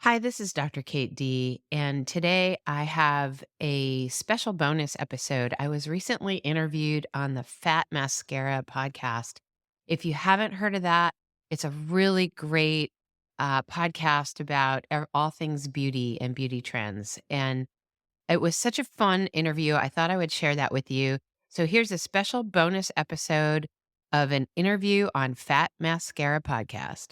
Hi, this is Dr. Kate D, and today I have a special bonus episode. I was recently interviewed on the Fat Mascara podcast. If you haven't heard of that, it's a really great podcast about all things beauty and beauty trends. And it was such a fun interview. I thought I would share that with you. So here's a special bonus episode of an interview on Fat Mascara Podcast.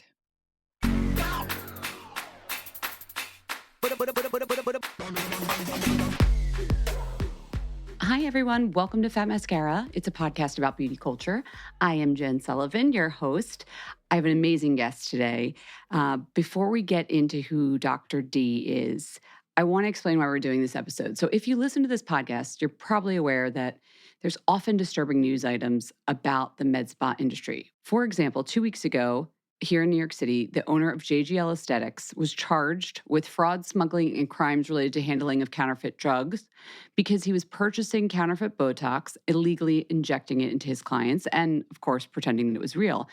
Hi, everyone. Welcome to Fat Mascara. It's a podcast about beauty culture. I am Jen Sullivan, your host. I have an amazing guest today. Before we get into who Dr. D is, I want to explain why we're doing this episode. So if you listen to this podcast, you're probably aware that there's often disturbing news items about the med spa industry. For example, 2 weeks ago, here in New York City, the owner of JGL Aesthetics was charged with fraud, smuggling, and crimes related to handling of counterfeit drugs because he was purchasing counterfeit Botox, illegally injecting it into his clients, and of course, pretending that it was real.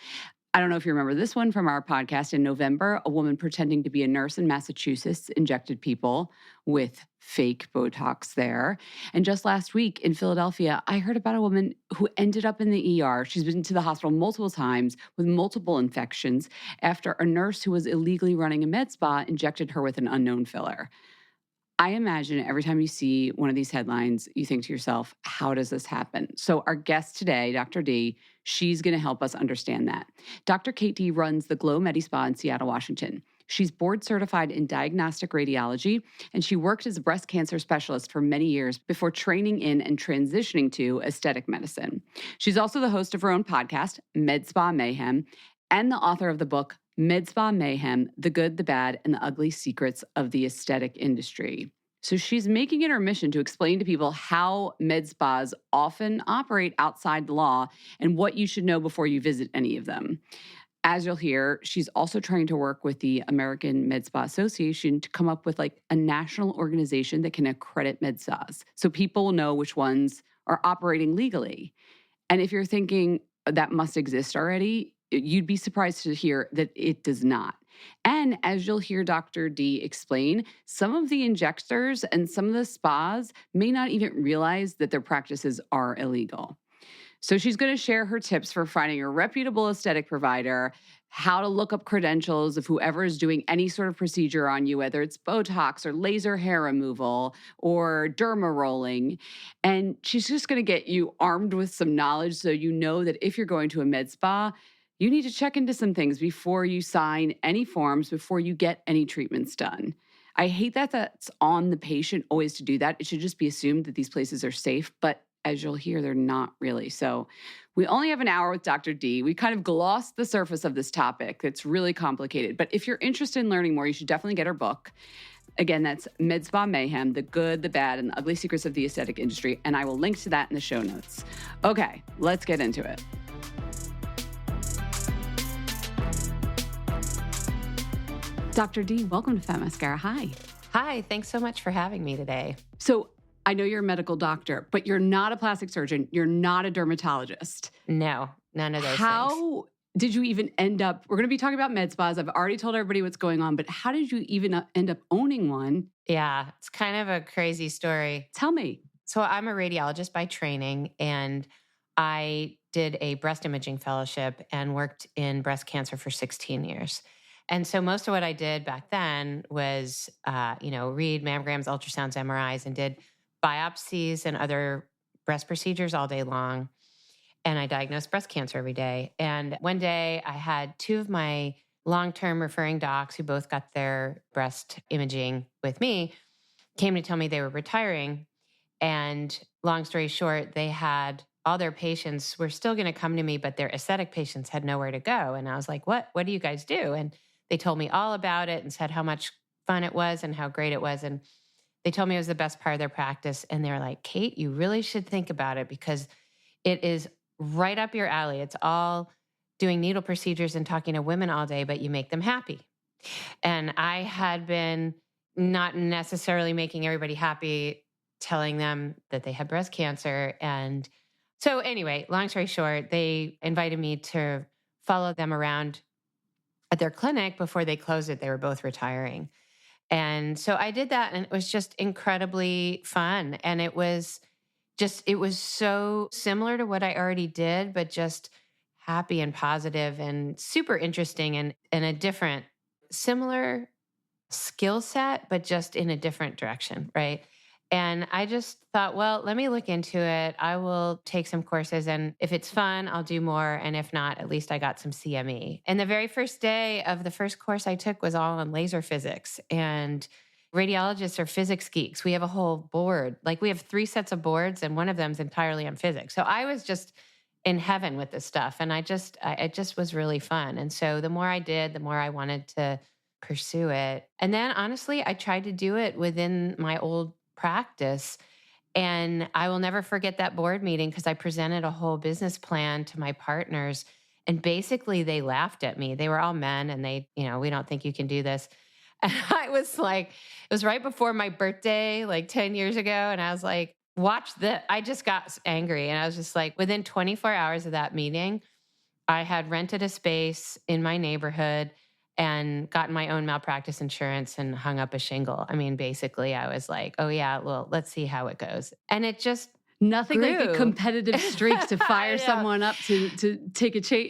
I don't know if you remember this one from our podcast in November. A woman pretending to be a nurse in Massachusetts injected people with fake Botox there. And just last week in Philadelphia, I heard about a woman who ended up in the ER. She's been to the hospital multiple times with multiple infections after a nurse who was illegally running a med spa injected her with an unknown filler. I imagine every time you see one of these headlines, you think to yourself, how does this happen? So our guest today, Dr. D, she's going to help us understand that. Dr. Kate D runs the Glow Med Spa in Seattle, Washington. She's board certified in diagnostic radiology, and she worked as a breast cancer specialist for many years before training in and transitioning to aesthetic medicine. She's also the host of her own podcast, Med Spa Mayhem, and the author of the book, Med Spa Mayhem, The Good, the Bad, and the Ugly Secrets of the Aesthetic Industry. So she's making it her mission to explain to people how med spas often operate outside the law and what you should know before you visit any of them. As you'll hear, she's also trying to work with the American Med Spa Association to come up with like a national organization that can accredit med spas so people will know which ones are operating legally. And if you're thinking that must exist already, you'd be surprised to hear that it does not. And as you'll hear Dr. D explain, some of the injectors and some of the spas may not even realize that their practices are illegal. So she's going to share her tips for finding a reputable aesthetic provider, how to look up credentials of whoever is doing any sort of procedure on you, whether it's Botox or laser hair removal or derma rolling. And she's just going to get you armed with some knowledge so you know that if you're going to a med spa, you need to check into some things before you sign any forms, before you get any treatments done. I hate that that's on the patient always to do that. It should just be assumed that these places are safe, but as you'll hear, they're not really. So we only have an hour with Dr. D. We kind of glossed the surface of this topic. It's really complicated. But if you're interested in learning more, you should definitely get her book. Again, that's Med Spa Mayhem, The Good, the Bad, and the Ugly Secrets of the Aesthetic Industry. And I will link to that in the show notes. Okay, let's get into it. Dr. D, welcome to Fat Mascara. Hi. Hi, thanks so much for having me today. So I know you're a medical doctor, but you're not a plastic surgeon. You're not a dermatologist. No, none of those things. How did you even end up, we're going to be talking about med spas. I've already told everybody what's going on, but how did you even end up owning one? Yeah, it's kind of a crazy story. Tell me. So I'm a radiologist by training, and I did a breast imaging fellowship and worked in breast cancer for 16 years. And so most of what I did back then was, read mammograms, ultrasounds, MRIs, and did biopsies and other breast procedures all day long. And I diagnosed breast cancer every day. And one day I had two of my long-term referring docs who both got their breast imaging with me, came to tell me they were retiring. And long story short, they had all their patients were still going to come to me, but their aesthetic patients had nowhere to go. And I was like, what do you guys do? And they told me all about it and said how much fun it was and how great it was. And they told me it was the best part of their practice. And they're like, Kate, you really should think about it because it is right up your alley. It's all doing needle procedures and talking to women all day, but you make them happy. And I had been not necessarily making everybody happy, telling them that they had breast cancer. And so anyway, long story short, they invited me to follow them around at their clinic before they closed it. They were both retiring. And so I did that, and it was just incredibly fun. And it was so similar to what I already did, but just happy and positive and super interesting and a different, similar skill set, but just in a different direction, right? And I just thought, well, let me look into it. I will take some courses, and if it's fun, I'll do more. And if not, at least I got some CME. And the very first day of the first course I took was all on laser physics. And radiologists are physics geeks. We have a whole board. Like we have 3 sets of boards, and one of them is entirely on physics. So I was just in heaven with this stuff. And it just was really fun. And so the more I did, the more I wanted to pursue it. And then honestly, I tried to do it within my old practice. And I will never forget that board meeting because I presented a whole business plan to my partners. And basically they laughed at me. They were all men, and we don't think you can do this. And I was like, it was right before my birthday, like 10 years ago. And I was like, watch this. I just got angry. And I was just like, within 24 hours of that meeting, I had rented a space in my neighborhood and gotten my own malpractice insurance and hung up a shingle. I mean, basically, I was like, oh, yeah, well, let's see how it goes. And it just nothing grew. like a competitive streak to fire someone up to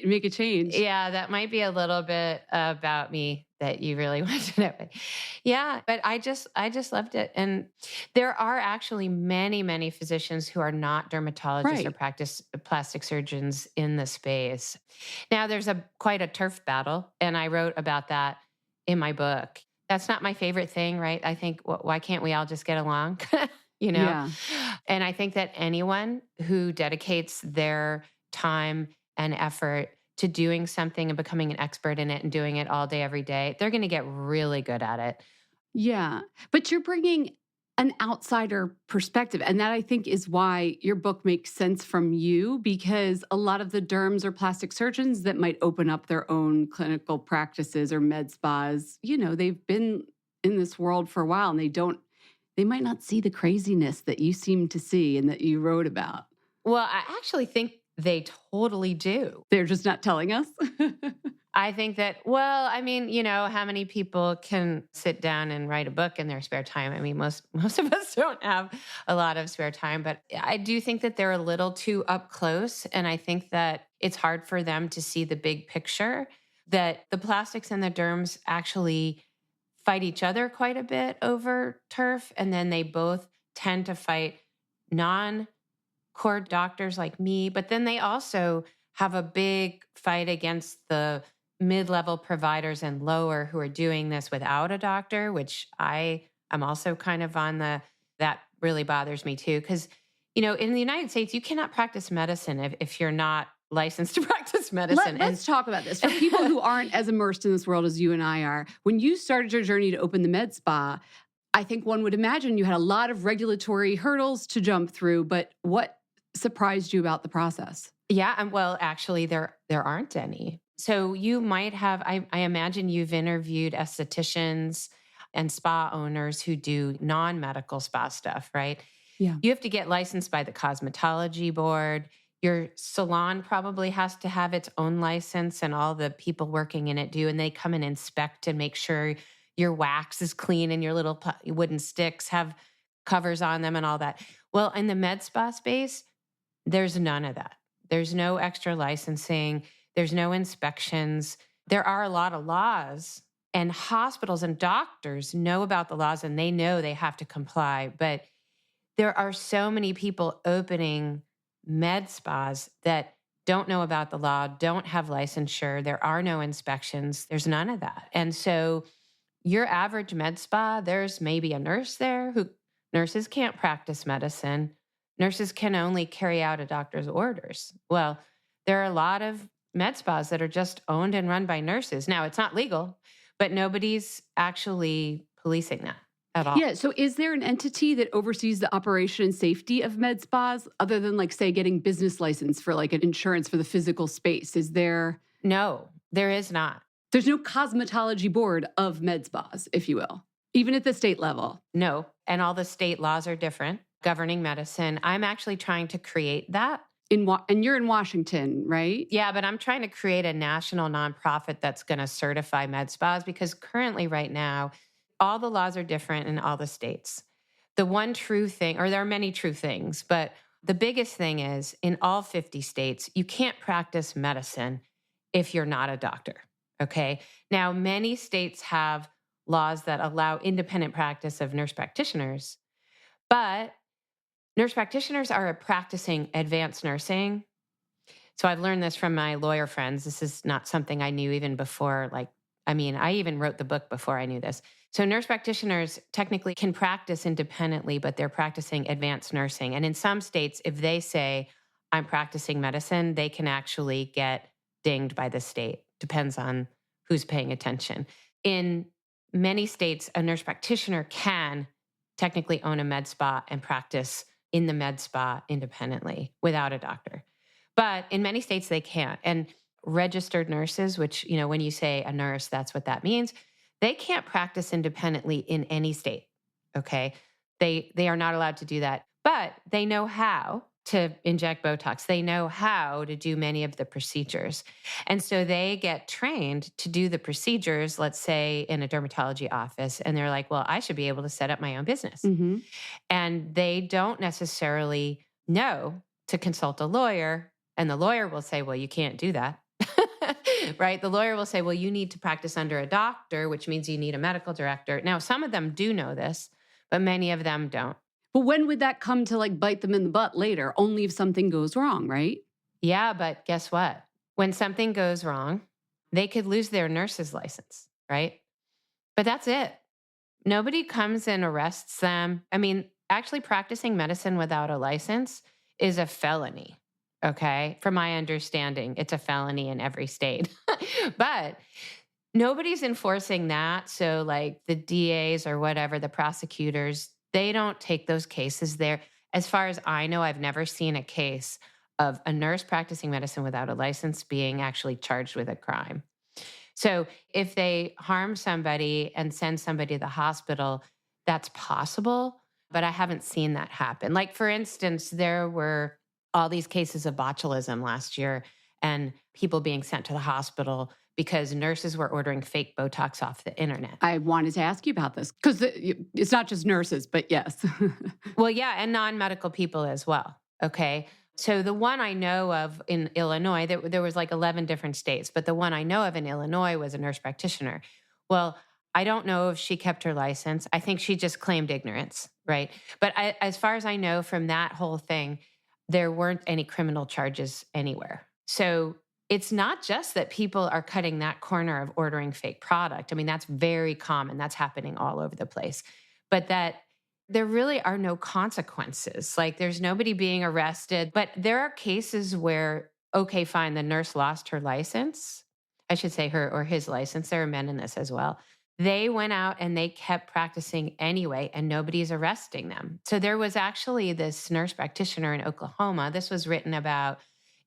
make a change. Yeah, that might be a little bit about me that you really want to know. Yeah, but I just loved it. And there are actually many, many physicians who are not dermatologists or practice plastic surgeons in the space. Now, there's quite a turf battle, and I wrote about that in my book. That's not my favorite thing, right? I think, why can't we all just get along? Yeah. And I think that anyone who dedicates their time and effort to doing something and becoming an expert in it and doing it all day, every day, they're going to get really good at it. Yeah. But you're bringing an outsider perspective. And that I think is why your book makes sense from you, because a lot of the derms or plastic surgeons that might open up their own clinical practices or med spas, they've been in this world for a while, and they might not see the craziness that you seem to see and that you wrote about. Well, I actually think they totally do. They're just not telling us. I think that, how many people can sit down and write a book in their spare time? I mean, most of us don't have a lot of spare time, but I do think that they're a little too up close. And I think that it's hard for them to see the big picture, that the plastics and the derms actually fight each other quite a bit over turf. And then they both tend to fight non-core doctors like me. But then they also have a big fight against the mid-level providers and lower who are doing this without a doctor, which I am also kind of on that really bothers me too. Because, in the United States, you cannot practice medicine if you're not licensed to practice medicine. Let's talk about this. For people who aren't as immersed in this world as you and I are, when you started your journey to open the med spa, I think one would imagine you had a lot of regulatory hurdles to jump through, but what surprised you about the process? Yeah, well, actually, there aren't any. So you might have, I imagine you've interviewed estheticians and spa owners who do non-medical spa stuff, right? Yeah. You have to get licensed by the cosmetology board. Your salon probably has to have its own license, and all the people working in it do. And they come and inspect and make sure your wax is clean and your little wooden sticks have covers on them and all that. Well, in the med spa space, there's none of that. There's no extra licensing. There's no inspections. There are a lot of laws, and hospitals and doctors know about the laws, and they know they have to comply. But there are so many people opening med spas that don't know about the law, don't have licensure. There are no inspections. There's none of that. And so your average med spa, there's maybe a nurse there nurses can't practice medicine. Nurses can only carry out a doctor's orders. Well, there are a lot of med spas that are just owned and run by nurses. Now, it's not legal, but nobody's actually policing that at all. Yeah. So is there an entity that oversees the operation and safety of med spas other than, like, say, getting business license for like an insurance for the physical space? Is there? No, there is not. There's no cosmetology board of med spas, if you will, even at the state level. No. And all the state laws are different governing medicine. I'm actually trying to create that. And you're in Washington, right? Yeah, but I'm trying to create a national nonprofit that's going to certify med spas, because currently right now, all the laws are different in all the states. The one true thing, or there are many true things, but the biggest thing is in all 50 states, you can't practice medicine if you're not a doctor. Okay. Now, many states have laws that allow independent practice of nurse practitioners, but nurse practitioners are practicing advanced nursing. So I've learned this from my lawyer friends. This is not something I knew even before. I even wrote the book before I knew this. So nurse practitioners technically can practice independently, but they're practicing advanced nursing. And in some states, if they say, I'm practicing medicine, they can actually get dinged by the state. Depends on who's paying attention. In many states, a nurse practitioner can technically own a med spa and practice in the med spa independently without a doctor. But in many states, they can't. And registered nurses, which, when you say a nurse, that's what that means. They can't practice independently in any state. Okay. They are not allowed to do that, but they know how to inject Botox. They know how to do many of the procedures. And so they get trained to do the procedures, let's say in a dermatology office. And they're like, well, I should be able to set up my own business. Mm-hmm. And they don't necessarily know to consult a lawyer. And the lawyer will say, well, you can't do that. Right? The lawyer will say, well, you need to practice under a doctor, which means you need a medical director. Now, some of them do know this, but many of them don't. But when would that come to bite them in the butt later? Only if something goes wrong, right? Yeah, but guess what? When something goes wrong, they could lose their nurse's license, right? But that's it. Nobody comes and arrests them. Actually practicing medicine without a license is a felony. Okay. From my understanding, it's a felony in every state, but nobody's enforcing that. So the DAs or whatever, the prosecutors, they don't take those cases there. As far as I know, I've never seen a case of a nurse practicing medicine without a license being actually charged with a crime. So if they harm somebody and send somebody to the hospital, that's possible, but I haven't seen that happen. For instance, there were all these cases of botulism last year and people being sent to the hospital because nurses were ordering fake Botox off the internet. I wanted to ask you about this because it's not just nurses, but yes. Well, yeah, and non-medical people as well. Okay. So the one I know of in Illinois, there was 11 different states, but the one I know of in Illinois was a nurse practitioner. Well, I don't know if she kept her license. I think she just claimed ignorance, right? But as far as I know from that whole thing, there weren't any criminal charges anywhere. So it's not just that people are cutting that corner of ordering fake product. That's very common. That's happening all over the place. But that there really are no consequences. There's nobody being arrested. But there are cases where, okay, fine, the nurse lost her license. I should say her or his license. There are men in this as well. They went out and they kept practicing anyway, and nobody's arresting them. So there was actually this nurse practitioner in Oklahoma. This was written about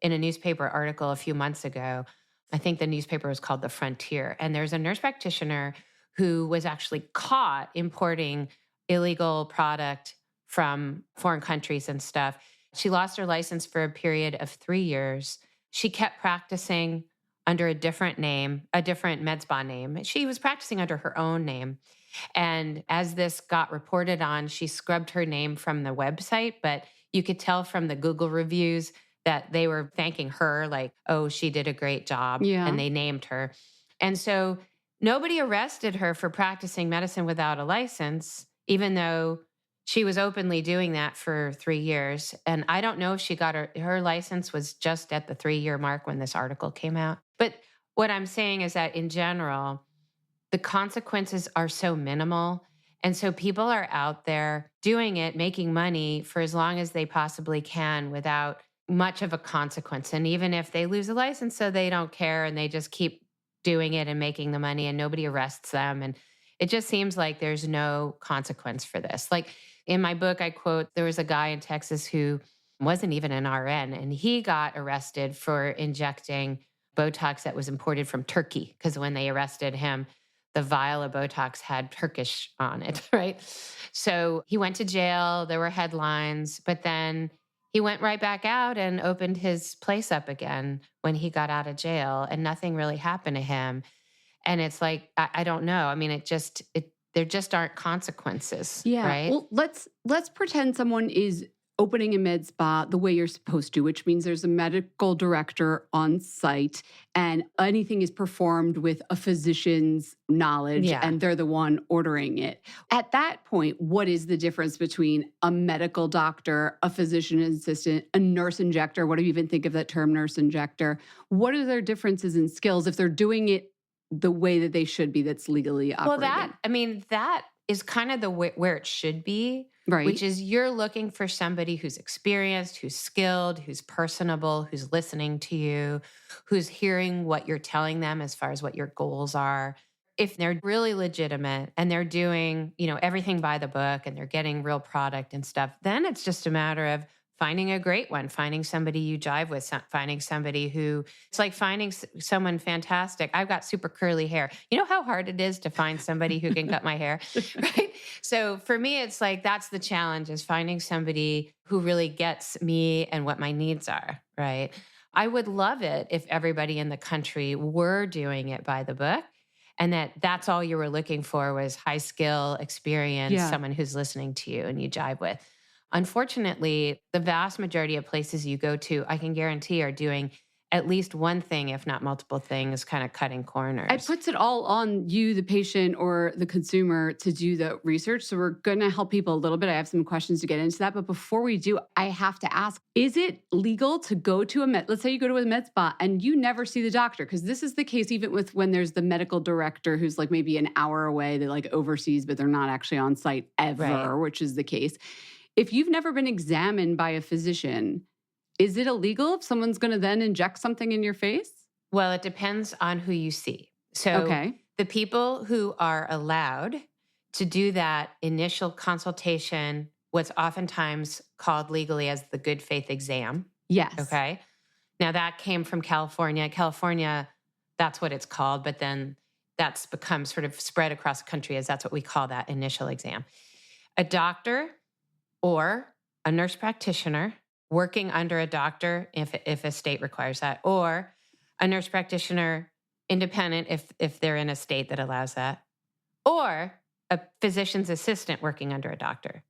in a newspaper article a few months ago. I think the newspaper was called The Frontier. And there's a nurse practitioner who was actually caught importing illegal product from foreign countries and stuff. She lost her license for a period of 3 years. She kept practicing under a different name, a different med spa name. She was practicing under her own name. And as this got reported on, she scrubbed her name from the website, but you could tell from the Google reviews that they were thanking her, oh, she did a great job. Yeah. And they named her. And so nobody arrested her for practicing medicine without a license, even though she was openly doing that for 3 years. And I don't know if she got her license was just at the 3-year mark when this article came out. But what I'm saying is that in general, the consequences are so minimal. And so people are out there doing it, making money for as long as they possibly can without much of a consequence. And even if they lose a license, so they don't care and they just keep doing it and making the money and nobody arrests them. And it just seems like there's no consequence for this. In my book, I quote, there was a guy in Texas who wasn't even an RN, and he got arrested for injecting Botox that was imported from Turkey, because when they arrested him, the vial of Botox had Turkish on it, right? So he went to jail, there were headlines, but then he went right back out and opened his place up again when he got out of jail, and nothing really happened to him. And it's I don't know. there just aren't consequences, Yeah. right? Well, let's pretend someone is opening a med spa the way you're supposed to, which means there's a medical director on site and anything is performed with a physician's knowledge Yeah. and they're the one ordering it. At that point, what is the difference between a medical doctor, a physician assistant, a nurse injector? What do you even think of that term, nurse injector? What are their differences in skills if they're doing it the way that they should be, that's legally operated? Well, that is kind of where it should be, right? Which is you're looking for somebody who's experienced, who's skilled, who's personable, who's listening to you, who's hearing what you're telling them as far as what your goals are. If they're really legitimate and they're doing, everything by the book and they're getting real product and stuff, then it's just a matter of finding a great one, finding somebody you jive with, finding somebody who, it's like finding someone fantastic. I've got super curly hair. You know how hard it is to find somebody who can cut my hair, right? So for me, it's like, that's the challenge, is finding somebody who really gets me and what my needs are, right? I would love it if everybody in the country were doing it by the book, and that's all you were looking for was high skill, experience, someone who's listening to you and you jive with. Unfortunately, the vast majority of places you go to, I can guarantee, are doing at least one thing, if not multiple things, kind of cutting corners. It puts it all on you, the patient or the consumer, to do the research. So we're going to help people a little bit. I have some questions to get into that. But before we do, I have to ask, is it legal to go to let's say you go to a med spa and you never see the doctor? Because this is the case even with when there's the medical director who's like maybe an hour away, that like oversees, but they're not actually on site ever, right, which is the case. If you've never been examined by a physician, is it illegal if someone's going to then inject something in your face? Well, it depends on who you see. So the people who are allowed to do that initial consultation, what's oftentimes called legally as the good faith exam. Yes. Okay. Now that came from California. California, that's what it's called. But then that's become sort of spread across the country as that's what we call that initial exam. A doctor or a nurse practitioner working under a doctor, if a state requires that, or a nurse practitioner independent if they're in a state that allows that, or a physician's assistant working under a doctor.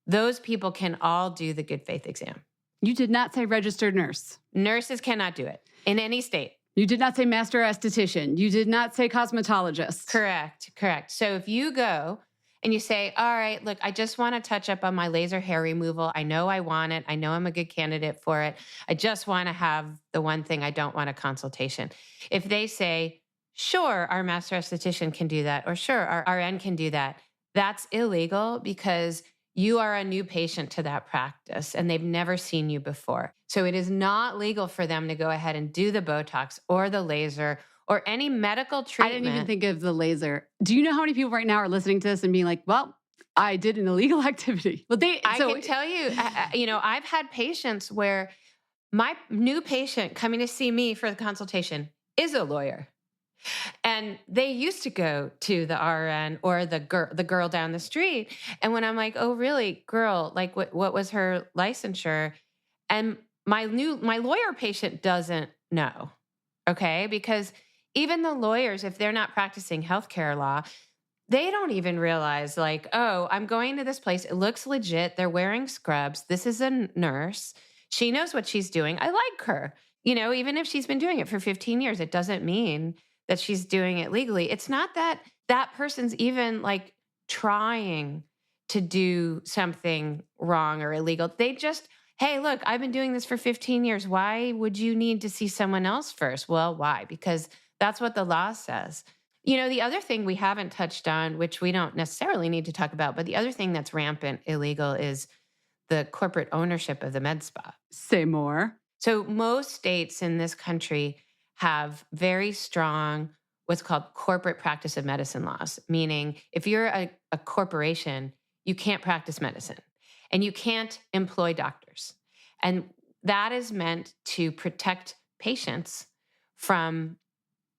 Those people can all do the good faith exam. You did not say registered nurse. Nurses cannot do it in any state. You did not say master esthetician. You did not say cosmetologist. Correct. So if you go and you say, all right, look, I just want to touch up on my laser hair removal. I know I want it. I know I'm a good candidate for it. I just want to have the one thing. I don't want a consultation. If they say, sure, our master esthetician can do that, or sure, our RN can do that, that's illegal because you are a new patient to that practice and they've never seen you before. So it is not legal for them to go ahead and do the Botox or the laser or any medical treatment. I didn't even think of the laser. Do you know how many people right now are listening to this and being like, well, I did an illegal activity? Well, I can tell you, I've had patients where my new patient coming to see me for the consultation is a lawyer. And they used to go to the RN or the girl down the street. And when I'm like, oh, really, girl, like what was her licensure? And my lawyer patient doesn't know. Okay. Because even the lawyers, if they're not practicing healthcare law, they don't even realize like, oh, I'm going to this place. It looks legit. They're wearing scrubs. This is a nurse. She knows what she's doing. I like her. Even if she's been doing it for 15 years, it doesn't mean that she's doing it legally. It's not that that person's even like trying to do something wrong or illegal. They just, hey, look, I've been doing this for 15 years. Why would you need to see someone else first? Well, why? Because that's what the law says. The other thing we haven't touched on, which we don't necessarily need to talk about, but the other thing that's rampant illegal is the corporate ownership of the med spa. Say more. So most states in this country have very strong what's called corporate practice of medicine laws, meaning if you're a corporation, you can't practice medicine and you can't employ doctors. And that is meant to protect patients from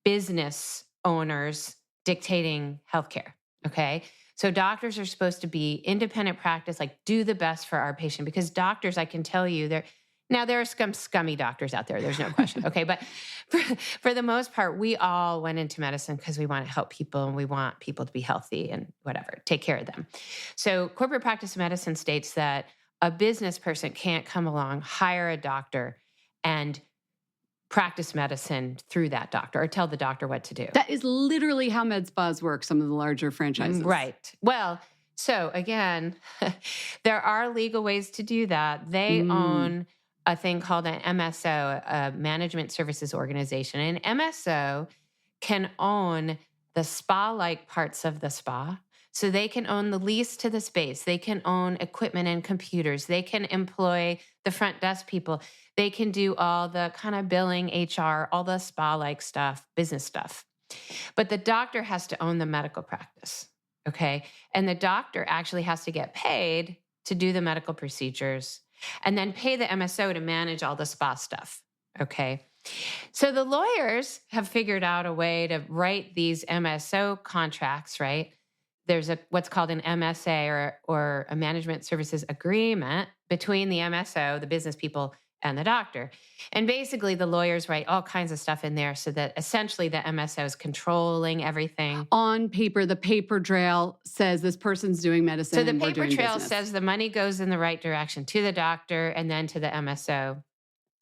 business owners dictating healthcare, okay? So doctors are supposed to be independent practice, like do the best for our patient, because doctors, I can tell you, they're Now, there are scummy doctors out there. There's no question. Okay. But for the most part, we all went into medicine because we want to help people and we want people to be healthy and whatever, take care of them. So corporate practice medicine states that a business person can't come along, hire a doctor, and practice medicine through that doctor or tell the doctor what to do. That is literally how med spas work, some of the larger franchises. Right. Well, so again, there are legal ways to do that. They own a thing called an MSO, a Management Services Organization. An MSO can own the spa-like parts of the spa. So they can own the lease to the space. They can own equipment and computers. They can employ the front desk people. They can do all the kind of billing, HR, all the spa-like stuff, business stuff. But the doctor has to own the medical practice, okay? And the doctor actually has to get paid to do the medical procedures and then pay the MSO to manage all the spa stuff, okay? So the lawyers have figured out a way to write these MSO contracts, right? There's what's called an MSA or a management services agreement between the MSO, the business people, and the doctor. And basically the lawyers write all kinds of stuff in there so that essentially the MSO is controlling everything. On paper, the paper trail says this person's doing medicine. So the paper trail says the money goes in the right direction to the doctor and then to the MSO.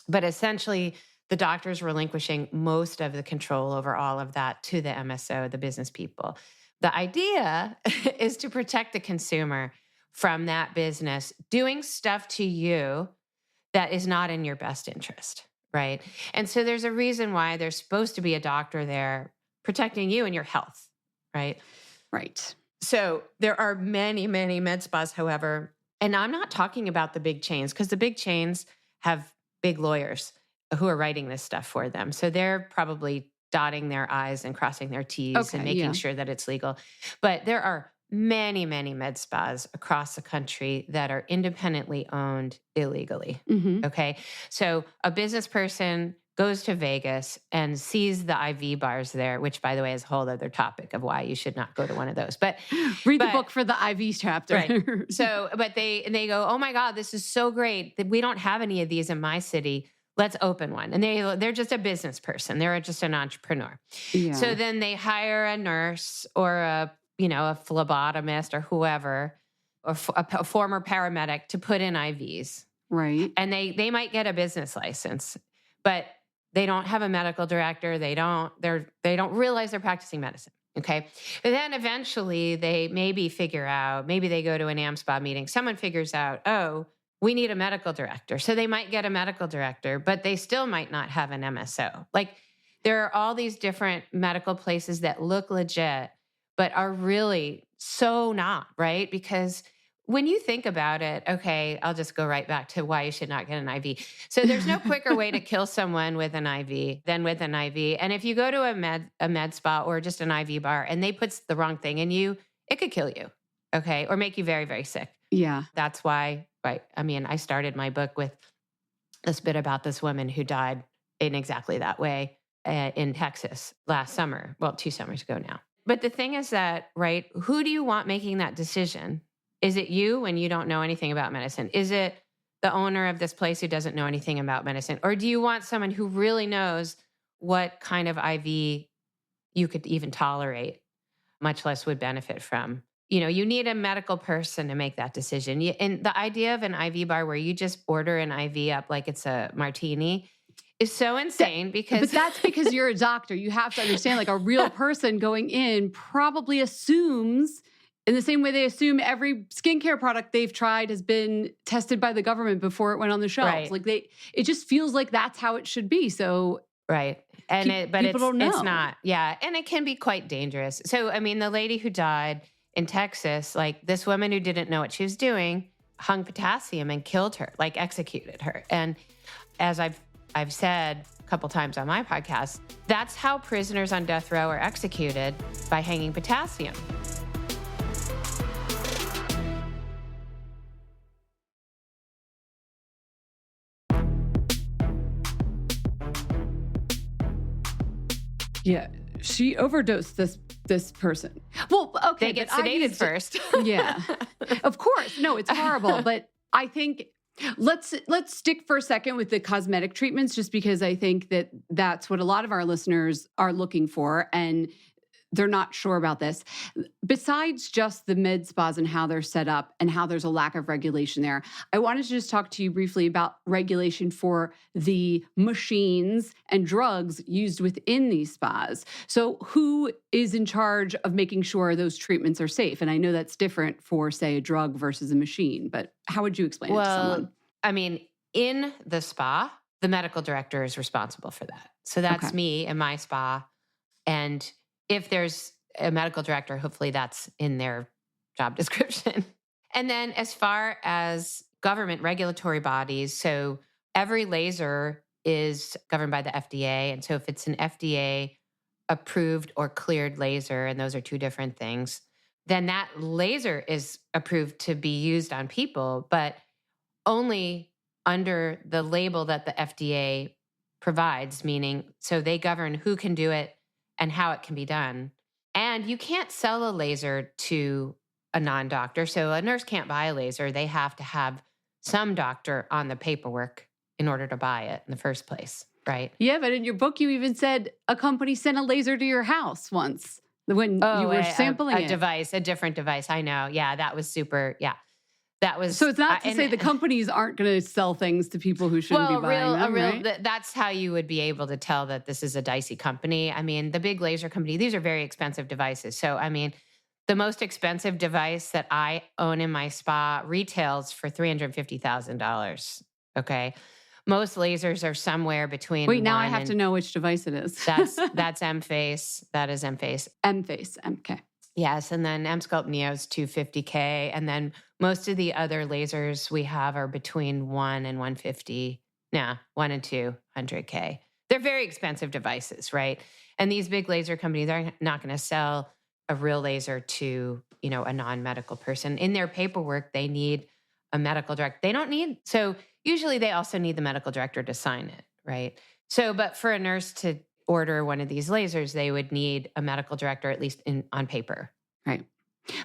But essentially the doctor's relinquishing most of the control over all of that to the MSO, the business people. The idea is to protect the consumer from that business doing stuff to you that is not in your best interest, right? And so there's a reason why there's supposed to be a doctor there protecting you and your health, right? Right. So there are many, many med spas, however, and I'm not talking about the big chains because the big chains have big lawyers who are writing this stuff for them. So they're probably dotting their I's and crossing their T's and making sure that it's legal. But there are many, many med spas across the country that are independently owned illegally. Okay. So a business person goes to Vegas and sees the IV bars there, which by the way is a whole other topic of why you should not go to one of those. But read the book for the IV chapter. Right. So, but they go, oh my God, this is so great that we don't have any of these in my city. Let's open one. And they're just a business person. They're just an entrepreneur. Yeah. So then they hire a nurse or a phlebotomist or whoever, or a former paramedic to put in IVs. Right. And they might get a business license, but they don't have a medical director. They don't realize they're practicing medicine. Okay. But then eventually they maybe figure out, maybe they go to an AmSpa meeting. Someone figures out, oh, we need a medical director. So they might get a medical director, but they still might not have an MSO. Like there are all these different medical places that look legit, but are really so not, right? Because when you think about it, okay, I'll just go right back to why you should not get an IV. So there's no quicker way to kill someone with an IV than with an IV. And if you go to a med spa or just an IV bar and they put the wrong thing in you, it could kill you, okay? Or make you very, very sick. Yeah. That's why, right? I mean, I started my book with this bit about this woman who died in exactly that way in Texas last summer. Well, 2 summers ago now. But the thing is that, right, who do you want making that decision? Is it you when you don't know anything about medicine? Is it the owner of this place who doesn't know anything about medicine? Or do you want someone who really knows what kind of IV you could even tolerate, much less would benefit from? You need a medical person to make that decision. And the idea of an IV bar where you just order an IV up like it's a martini is so insane But that's because you're a doctor. You have to understand, like a real person going in probably assumes, in the same way they assume every skincare product they've tried has been tested by the government before it went on the shelves. Right. Like it just feels like that's how it should be. So right. But people don't know. It's not. Yeah. And it can be quite dangerous. So, I mean, the lady who died in Texas, like this woman who didn't know what she was doing, hung potassium and killed her, like executed her. And as I've said a couple times on my podcast, that's how prisoners on death row are executed, by hanging potassium. Yeah, she overdosed this person. Well, okay, they get sedated first. Yeah, of course. No, it's horrible. But I think Let's stick for a second with the cosmetic treatments, just because I think that that's what a lot of our listeners are looking for, and they're not sure about this. Besides just the med spas and how they're set up and how there's a lack of regulation there, I wanted to just talk to you briefly about regulation for the machines and drugs used within these spas. So who is in charge of making sure those treatments are safe? And I know that's different for, say, a drug versus a machine, but how would you explain it to someone? I mean, in the spa, the medical director is responsible for that. So that's me and my spa. And if there's a medical director, hopefully that's in their job description. And then as far as government regulatory bodies, so every laser is governed by the FDA. And so if it's an FDA approved or cleared laser, and those are two different things, then that laser is approved to be used on people, but only under the label that the FDA provides, meaning so they govern who can do it and how it can be done. And you can't sell a laser to a non-doctor. So a nurse can't buy a laser. They have to have some doctor on the paperwork in order to buy it in the first place, right? Yeah, but in your book, you even said a company sent a laser to your house once when you were sampling a device, a different device. I know. Yeah, that was super. Yeah. That was, so it's not to say the companies aren't going to sell things to people who shouldn't be buying them, right? That's how you would be able to tell that this is a dicey company. I mean, the big laser company, these are very expensive devices. So, I mean, the most expensive device that I own in my spa retails for $350,000. Okay. Most lasers are somewhere between. Wait, now I have to know which device it is. That's M-Face. That is M-Face. M-Face. Okay. Yes, and then Emsculpt Neo is $250K, and then most of the other lasers we have are between $1 and $150. No, $1 and $200K. They're very expensive devices, right? And these big laser companies are not going to sell a real laser to, a non-medical person. In their paperwork, they need a medical director. They don't need, so usually they also need the medical director to sign it, right? So, but for a nurse to order one of these lasers, they would need a medical director, at least on paper. Right.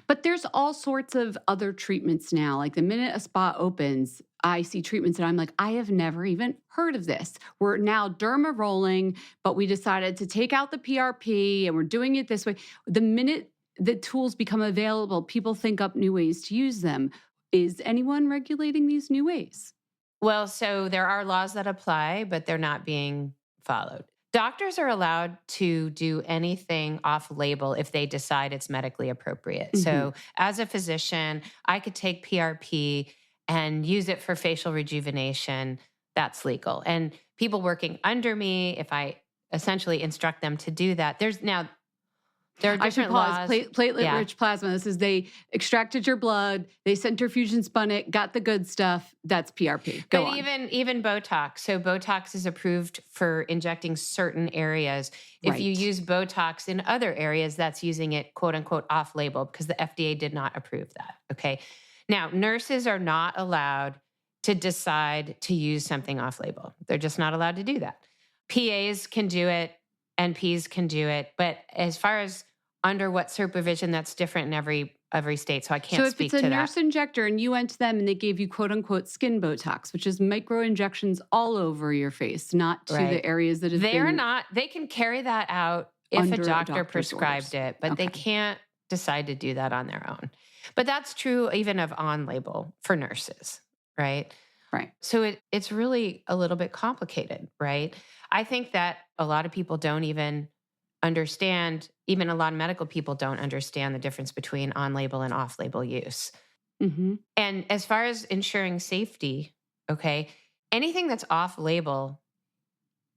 But there's all sorts of other treatments now. Like the minute a spa opens, I see treatments and I'm like, I have never even heard of this. We're now derma rolling, but we decided to take out the PRP and we're doing it this way. The minute the tools become available, people think up new ways to use them. Is anyone regulating these new ways? Well, so there are laws that apply, but they're not being followed. Doctors are allowed to do anything off-label if they decide it's medically appropriate. Mm-hmm. So as a physician, I could take PRP and use it for facial rejuvenation. That's legal. And people working under me, if I essentially instruct them to do that, there are different laws. Platelet-rich plasma. This is they extracted your blood, they centrifusion spun it, got the good stuff. That's PRP. Go on. Even Botox. So Botox is approved for injecting certain areas. If you use Botox in other areas, that's using it, quote unquote, off-label because the FDA did not approve that. Okay. Now, nurses are not allowed to decide to use something off-label. They're just not allowed to do that. PAs can do it. NPs can do it, but as far as under what supervision, that's different in every state, so I can't speak to that. So if it's a nurse injector and you went to them and they gave you quote unquote skin Botox, which is micro injections all over your face, not to the areas that have they can carry that out if a doctor prescribed it, but they can't decide to do that on their own. But that's true even of on-label for nurses, right? Right. So it's really a little bit complicated, right? I think that a lot of people don't even understand, even a lot of medical people don't understand the difference between on-label and off-label use. Mm-hmm. And as far as ensuring safety, okay, anything that's off-label,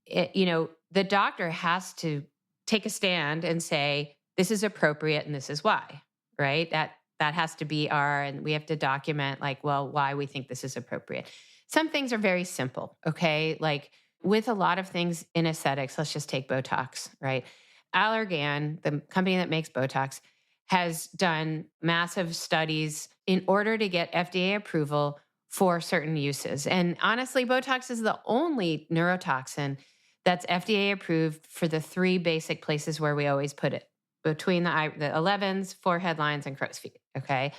the doctor has to take a stand and say, this is appropriate and this is why, right? That has to be and we have to document why we think this is appropriate. Some things are very simple, okay? Like with a lot of things in aesthetics, let's just take Botox, right? Allergan, the company that makes Botox, has done massive studies in order to get FDA approval for certain uses. And honestly, Botox is the only neurotoxin that's FDA approved for the three basic places where we always put it, between the 11s, forehead lines, and crow's feet, okay?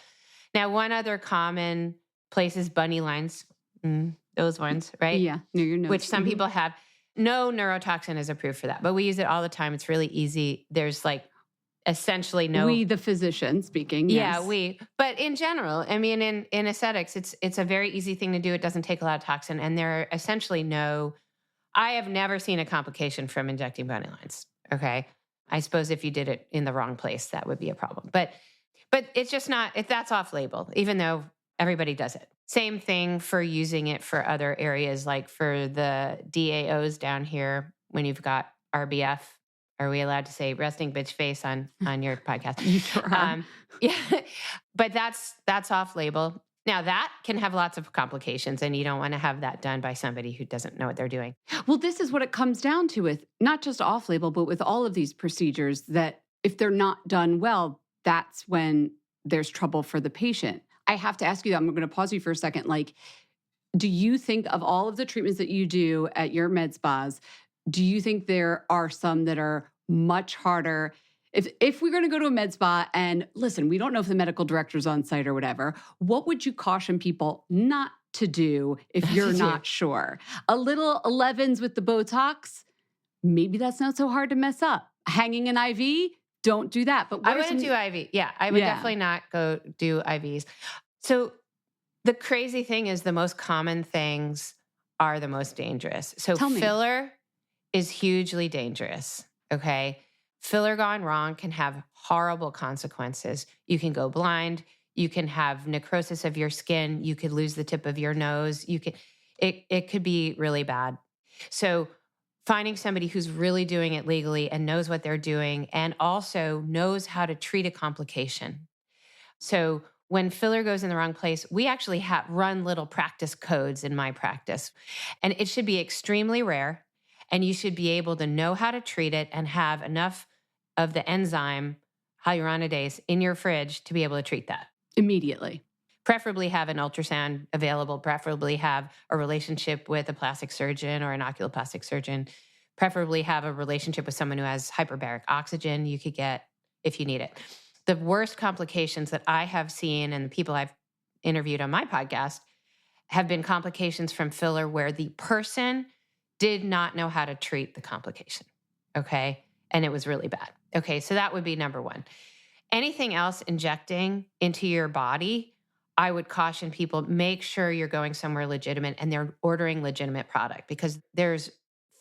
Now, one other common place is bunny lines, those ones, right? Yeah, near your nose. Which some people have. No neurotoxin is approved for that, but we use it all the time. It's really easy. There's like essentially no. We, the physician speaking, Yeah, yes. but in general, I mean, in aesthetics, it's a very easy thing to do. It doesn't take a lot of toxin, and there are essentially no. I have never seen a complication from injecting bony lines. Okay, I suppose if you did it in the wrong place, that would be a problem. But it's just not. That's off label, even though everybody does it. Same thing for using it for other areas, like for the DAOs down here when you've got RBF. Are we allowed to say resting bitch face on your podcast? You sure are. Yeah, but that's off label. Now that can have lots of complications, and you don't want to have that done by somebody who doesn't know what they're doing. Well, this is what it comes down to with not just off label, but with all of these procedures that if they're not done well, that's when there's trouble for the patient. I have to ask you, I'm going to pause you for a second. Like, do you think of all of the treatments that you do at your med spas, do you think there are some that are much harder? If we're going to go to a med spa and listen, we don't know if the medical director's on site or whatever, what would you caution people not to do if you're not sure? A little 11s with the Botox, maybe that's not so hard to mess up. Hanging an IV, don't do that. But I wouldn't do IV. Yeah, I would definitely not go do IVs. So the crazy thing is the most common things are the most dangerous. So filler is hugely dangerous, okay? Filler gone wrong can have horrible consequences. You can go blind. You can have necrosis of your skin. You could lose the tip of your nose. It could be really bad. So finding somebody who's really doing it legally and knows what they're doing and also knows how to treat a complication. So when filler goes in the wrong place, we actually run little practice codes in my practice. And it should be extremely rare. And you should be able to know how to treat it and have enough of the enzyme hyaluronidase in your fridge to be able to treat that. Immediately. Preferably have an ultrasound available, preferably have a relationship with a plastic surgeon or an oculoplastic surgeon, preferably have a relationship with someone who has hyperbaric oxygen you could get if you need it. The worst complications that I have seen and the people I've interviewed on my podcast have been complications from filler where the person did not know how to treat the complication, okay? And it was really bad. Okay, so that would be number one. Anything else injecting into your body, I would caution people, make sure you're going somewhere legitimate and they're ordering legitimate product because there's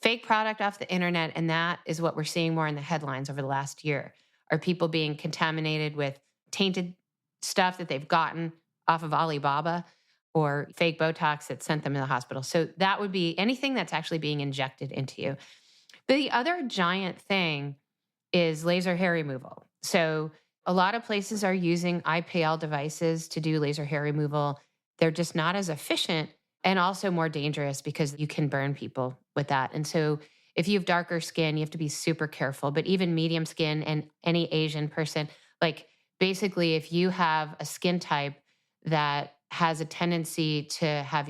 fake product off the internet, and that is what we're seeing more in the headlines over the last year, are people being contaminated with tainted stuff that they've gotten off of Alibaba or fake Botox that sent them to the hospital. So that would be anything that's actually being injected into you. But the other giant thing is laser hair removal. So a lot of places are using IPL devices to do laser hair removal. They're just not as efficient and also more dangerous because you can burn people with that. And so if you have darker skin, you have to be super careful. But even medium skin and any Asian person, like basically if you have a skin type that has a tendency to have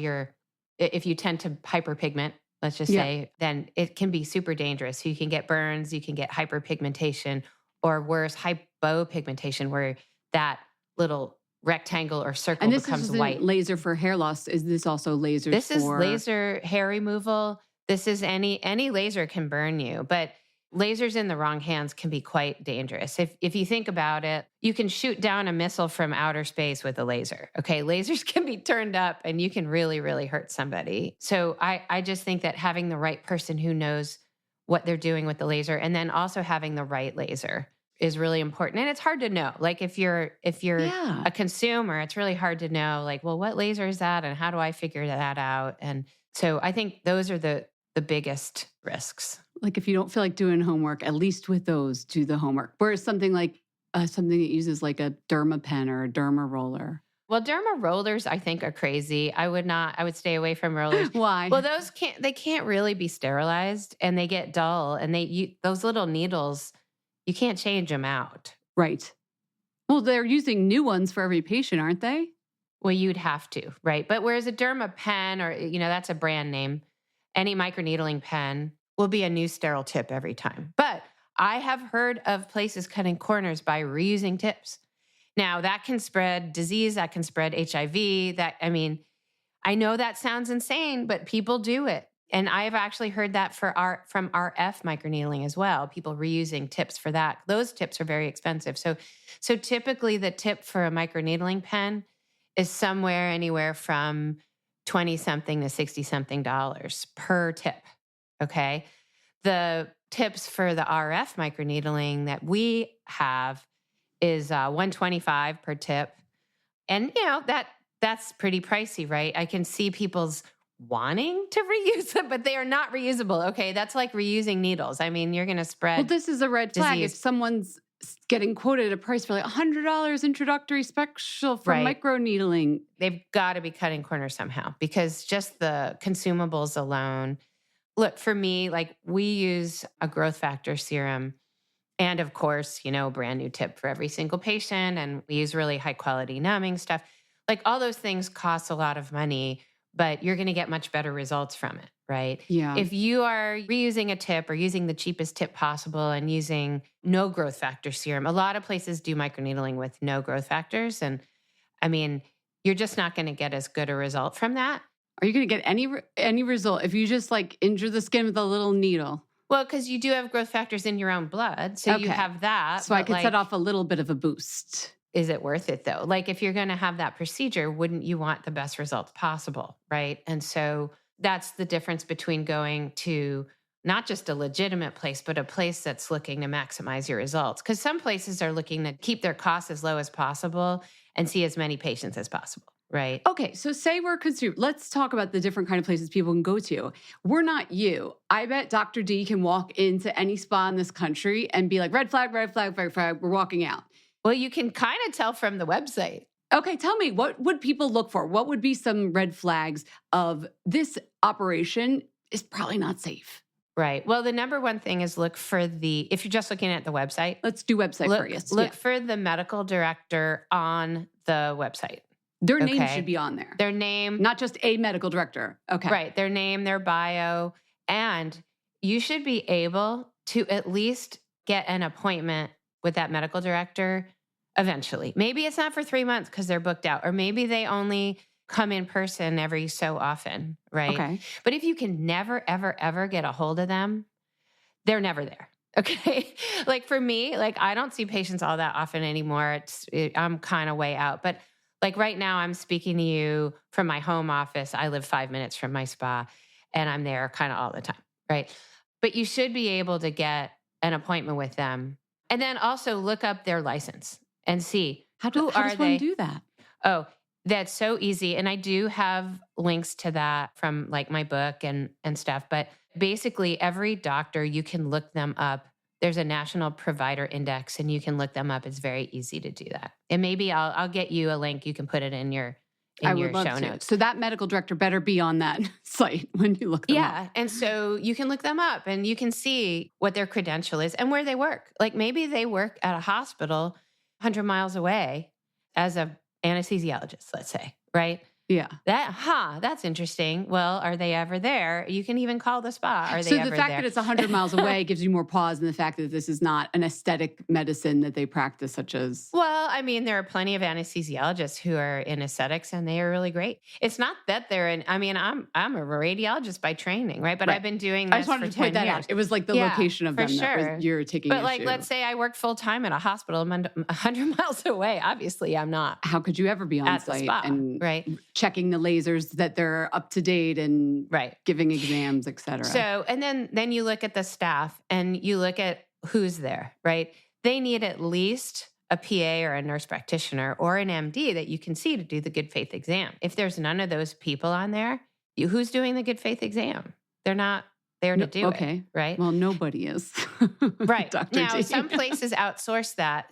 if you tend to hyperpigment, let's just say, then it can be super dangerous. So you can get burns, you can get hyperpigmentation, or worse, hypopigmentation, where that little rectangle or circle becomes white. Laser for hair loss. Is this also lasers This is laser hair removal. This is any laser can burn you, but lasers in the wrong hands can be quite dangerous. If you think about it, you can shoot down a missile from outer space with a laser. Okay, lasers can be turned up and you can really, really hurt somebody. So I just think that having the right person who knows what they're doing with the laser and then also having the right laser is really important. And it's hard to know. Like if you're a consumer, it's really hard to know like, well, what laser is that? And how do I figure that out? And so I think those are the biggest risks. Like if you don't feel like doing homework, at least with those, do the homework. Whereas something like something that uses like a derma pen or a derma roller. Well, derma rollers, I think, are crazy. I would stay away from rollers. Why? Well, they can't really be sterilized and they get dull and those little needles, you can't change them out. Right. Well, they're using new ones for every patient, aren't they? Well, you'd have to, right? But whereas a derma pen or, that's a brand name, any microneedling pen will be a new sterile tip every time. But I have heard of places cutting corners by reusing tips. Now, that can spread disease, that can spread HIV, I I know that sounds insane, but people do it. And I've actually heard that from RF microneedling as well. People reusing tips for that. Those tips are very expensive. So typically the tip for a microneedling pen is somewhere anywhere from 20 something to 60 something dollars per tip. Okay. The tips for the RF microneedling that we have is $125 per tip. And that's pretty pricey, right? I can see people's wanting to reuse them, but they are not reusable. Okay. That's like reusing needles. I mean, you're going to spread. Well, this is a red flag. If someone's getting quoted a price for like $100 introductory special for microneedling, they've got to be cutting corners somehow, because just the consumables alone. Look, for me, like we use a growth factor serum and of course, a brand new tip for every single patient. And we use really high quality numbing stuff. Like all those things cost a lot of money, but you're going to get much better results from it, right? Yeah. If you are reusing a tip or using the cheapest tip possible and using no growth factor serum, a lot of places do microneedling with no growth factors. And I mean, you're just not going to get as good a result from that. Are you going to get any result if you just like injure the skin with a little needle? Well, because you do have growth factors in your own blood. So you have that. So I could set off a little bit of a boost. Is it worth it though? Like if you're going to have that procedure, wouldn't you want the best results possible, right? And so that's the difference between going to not just a legitimate place, but a place that's looking to maximize your results. Because some places are looking to keep their costs as low as possible and see as many patients as possible. Right. Okay. So say we're consumer. Let's talk about the different kind of places people can go to. We're not you. I bet Dr. D can walk into any spa in this country and be like, red flag, red flag, red flag. We're walking out. Well, you can kind of tell from the website. Okay. Tell me, what would people look for? What would be some red flags of this operation is probably not safe? Right. Well, the number one thing is look for if you're just looking at the website. Let's do website first. Look for the medical director on the website. Their name should be on there. Their name. Not just a medical director. Okay. Right. Their name, their bio. And you should be able to at least get an appointment with that medical director eventually. Maybe it's not for 3 months because they're booked out. Or maybe they only come in person every so often. Right. Okay. But if you can never, ever, ever get a hold of them, they're never there. Okay. Like for me, like I don't see patients all that often anymore. I'm kind of way out. But like right now, I'm speaking to you from my home office. I live 5 minutes from my spa and I'm there kind of all the time, right? But you should be able to get an appointment with them and then also look up their license and see how does one do that? Oh, that's so easy. And I do have links to that from like my book and stuff. But basically every doctor, you can look them up. There's a national provider index and you can look them up. It's very easy to do that. And maybe I'll get you a link. You can put it in your show notes. So that medical director better be on that site when you look them up. Yeah. And so you can look them up and you can see what their credential is and where they work. Like maybe they work at a hospital 100 miles away as an anesthesiologist, let's say, right? Yeah. That's interesting. Well, are they ever there? You can even call the spa. Are they ever there? So the fact that it's 100 miles away gives you more pause than the fact that this is not an aesthetic medicine that they practice, such as... Well, I mean, there are plenty of anesthesiologists who are in aesthetics and they are really great. It's not that they're in... I mean, I'm a radiologist by training, right? But I've been doing this for 10 years. I just wanted to point that out. It was like the location of them that you're taking issue. But like, let's say I work full-time at a hospital 100 miles away. Obviously, I'm not. How could you ever be on site and checking the lasers that they're up to date and giving exams, et cetera. So, and then you look at the staff and you look at who's there, right? They need at least a PA or a nurse practitioner or an MD that you can see to do the good faith exam. If there's none of those people on there, who's doing the good faith exam? They're not there to do it, right? Well, nobody is. Right. Dr. Now, D. some places outsource that.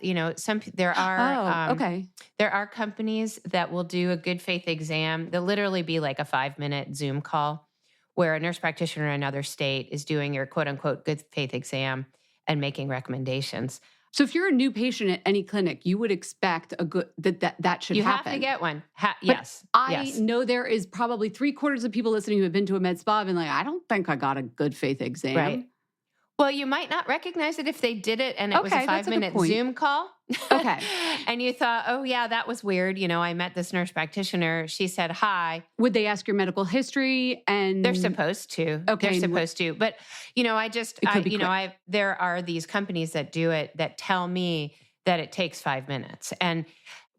There are companies that will do a good faith exam. They'll literally be like a 5-minute Zoom call where a nurse practitioner in another state is doing your quote unquote good faith exam and making recommendations. So if you're a new patient at any clinic, you would expect that should happen. You have to get one. Yes. I know there is probably 3/4 of people listening who have been to a med spa and been like, I don't think I got a good faith exam. Right. Well, you might not recognize it if they did it and it was a 5-minute Zoom call, Okay. And you thought, oh yeah, that was weird. I met this nurse practitioner. She said hi. Would they ask your medical history? And They're supposed to. Okay, They're supposed to. But there are these companies that do it that tell me that it takes 5 minutes. And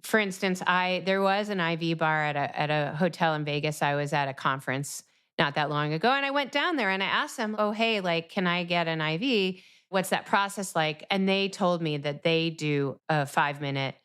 for instance, there was an IV bar at a hotel in Vegas. I was at a conference not that long ago, and I went down there and I asked them, "Oh, hey, like, can I get an IV? What's that process like?" And they told me that they do a 5-minute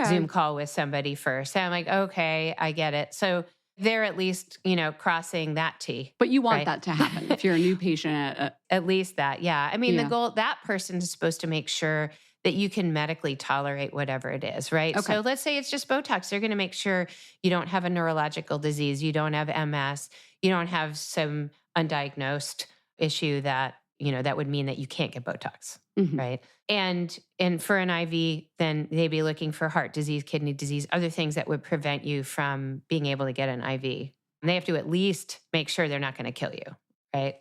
Zoom call with somebody first. And I'm like, okay, I get it. So they're at least, crossing that T. But you want that to happen if you're a new patient. At least that, yeah. I mean, the goal, that person is supposed to make sure that you can medically tolerate whatever it is, right? Okay. So let's say it's just Botox. They're going to make sure you don't have a neurological disease, you don't have MS, you don't have some undiagnosed issue that would mean that you can't get Botox, right? And for an IV, then they'd be looking for heart disease, kidney disease, other things that would prevent you from being able to get an IV. And they have to at least make sure they're not going to kill you, right?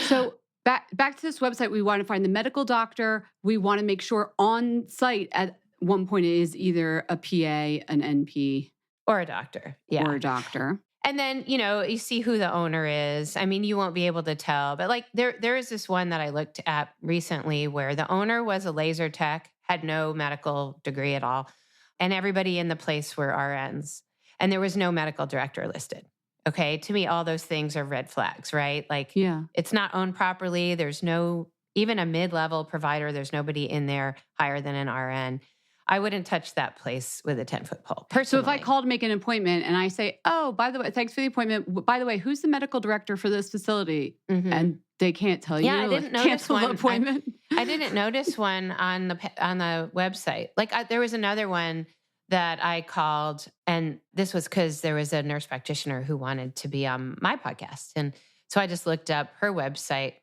So back to this website, we want to find the medical doctor. We want to make sure on site at one point it is either a PA, an NP. Or a doctor. Yeah. Or a doctor. And then, you see who the owner is. I mean, you won't be able to tell. But like there is this one that I looked at recently where the owner was a laser tech, had no medical degree at all. And everybody in the place were RNs. And there was no medical director listed. Okay. To me, all those things are red flags, right? Like, it's not owned properly. There's no, even a mid-level provider, there's nobody in there higher than an RN. I wouldn't touch that place with a 10-foot pole, personally. So if I call to make an appointment and I say, oh, by the way, thanks for the appointment. By the way, who's the medical director for this facility? And they can't tell you. Yeah, I didn't notice cancel one. The appointment. I didn't notice one on the website. Like there was another one that I called, and this was because there was a nurse practitioner who wanted to be on my podcast. And so I just looked up her website,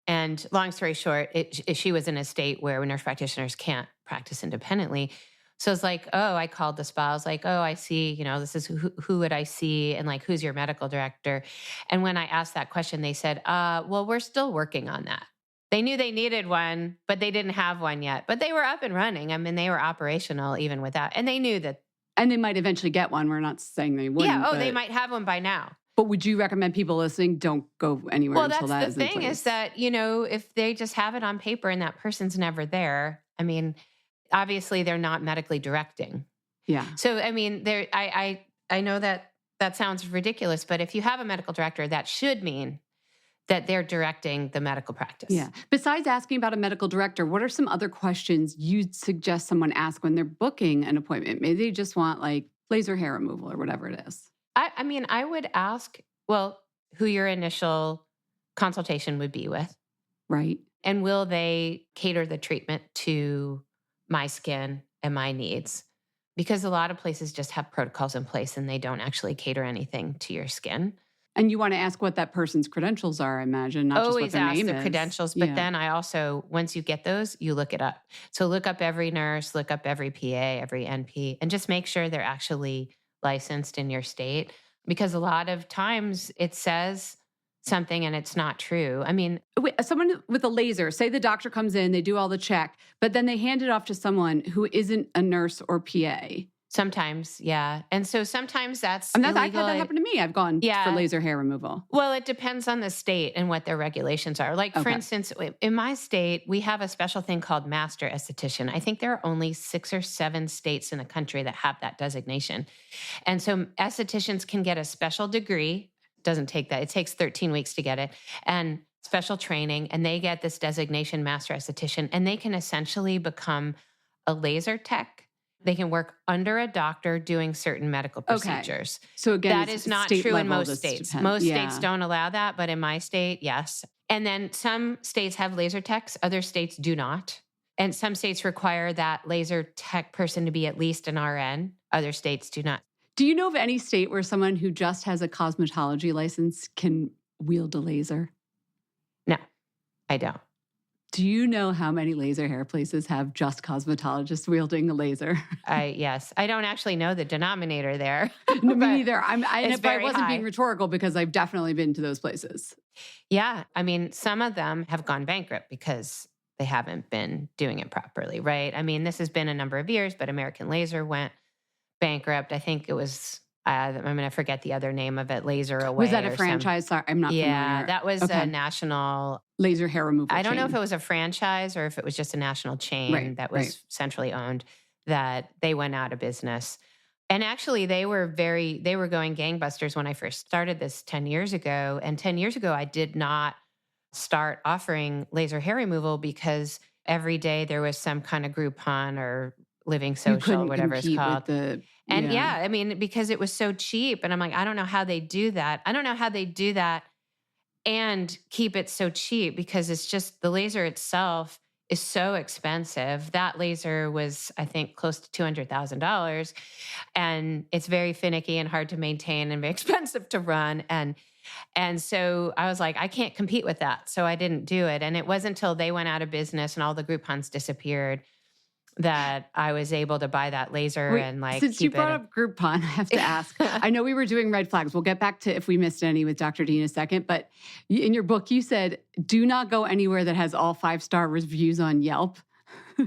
and long story short, she was in a state where nurse practitioners can't practice independently. So it's like, oh, I called the spa. I was like, oh, I see, this is who would I see? And like, who's your medical director? And when I asked that question, they said, well, we're still working on that. They knew they needed one, but they didn't have one yet. But they were up and running. I mean, they were operational even without, and they knew that. And they might eventually get one. We're not saying they wouldn't. Yeah, they might have one by now. But would you recommend people listening don't go anywhere until that is in place? Well, that's the thing is that, if they just have it on paper and that person's never there, I mean, obviously they're not medically directing. Yeah. So, I mean, I know that sounds ridiculous, but if you have a medical director, that should mean that they're directing the medical practice. Yeah. Besides asking about a medical director, what are some other questions you'd suggest someone ask when they're booking an appointment? Maybe they just want like laser hair removal or whatever it is. I mean, I would ask, well, who your initial consultation would be with. Right. And will they cater the treatment to my skin and my needs? Because a lot of places just have protocols in place and they don't actually cater anything to your skin. And you want to ask what that person's credentials are, I imagine, not always just what their name is. Always ask the credentials, but then I also, once you get those, you look it up. So look up every nurse, look up every PA, every NP, and just make sure they're actually licensed in your state. Because a lot of times it says something and it's not true. I mean, someone with a laser, say the doctor comes in, they do all the check, but then they hand it off to someone who isn't a nurse or PA. Sometimes, yeah. And so sometimes that's illegal. I've had that happen to me. I've gone for laser hair removal. Well, it depends on the state and what their regulations are. Like, for instance, in my state, we have a special thing called master esthetician. I think there are only 6 or 7 states in the country that have that designation. And so estheticians can get a special degree. Doesn't take that. It takes 13 weeks to get it. And special training. And they get this designation, master esthetician. And they can essentially become a laser tech. They can work under a doctor doing certain medical procedures. Okay. So again, that is not true in most states. Most states don't allow that, but in my state, yes. And then some states have laser techs, other states do not. And some states require that laser tech person to be at least an RN. Other states do not. Do you know of any state where someone who just has a cosmetology license can wield a laser? No, I don't. Do you know how many laser hair places have just cosmetologists wielding a laser? Yes. I don't actually know the denominator there. Me neither. I wasn't high. Being rhetorical because I've definitely been to those places. Yeah. I mean, some of them have gone bankrupt because they haven't been doing it properly, right? I mean, this has been a number of years, but American Laser went bankrupt. I think it was, I'm going to forget the other name of it, Laser Away. Was that a franchise? Sorry, I'm not familiar. Yeah, that was a national laser hair removal I don't chain. know if it was a franchise or if it was just a national chain that was centrally owned, that they went out of business. And actually they were going gangbusters when I first started this 10 years ago. And 10 years ago, I did not start offering laser hair removal because every day there was some kind of Groupon or Living Social, or whatever it's called. I mean, because it was so cheap. And I'm like, I don't know how they do that. I don't know how they do that and keep it so cheap, because it's just the laser itself is so expensive. That laser was, I think, close to $200,000. And it's very finicky and hard to maintain and very expensive to run. And so I was like, I can't compete with that. So I didn't do it. And it wasn't until they went out of business and all the Groupons disappeared that I was able to buy that laser and like since you brought up Groupon, I have to ask. I know we were doing red flags. We'll get back to if we missed any with Dr. D in a second. But in your book, you said, do not go anywhere that has all 5-star reviews on Yelp.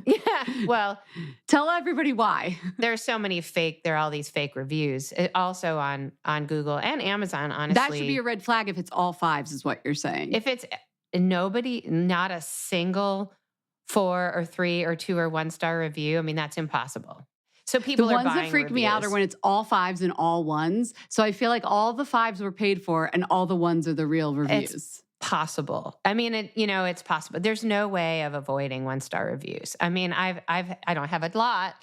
Yeah, well, tell everybody why. There's so many there are all these fake reviews. Also on Google and Amazon, honestly. That should be a red flag if it's all 5s, is what you're saying. If it's not a single 4 or 3 or 2 or 1-star review, I mean, that's impossible. So people are buying the ones that freak me out are when it's all 5s and all 1s. So I feel like all the 5s were paid for and all the 1s are the real reviews. It's possible. I mean, it's possible. There's no way of avoiding 1-star reviews. I mean, I don't have a lot,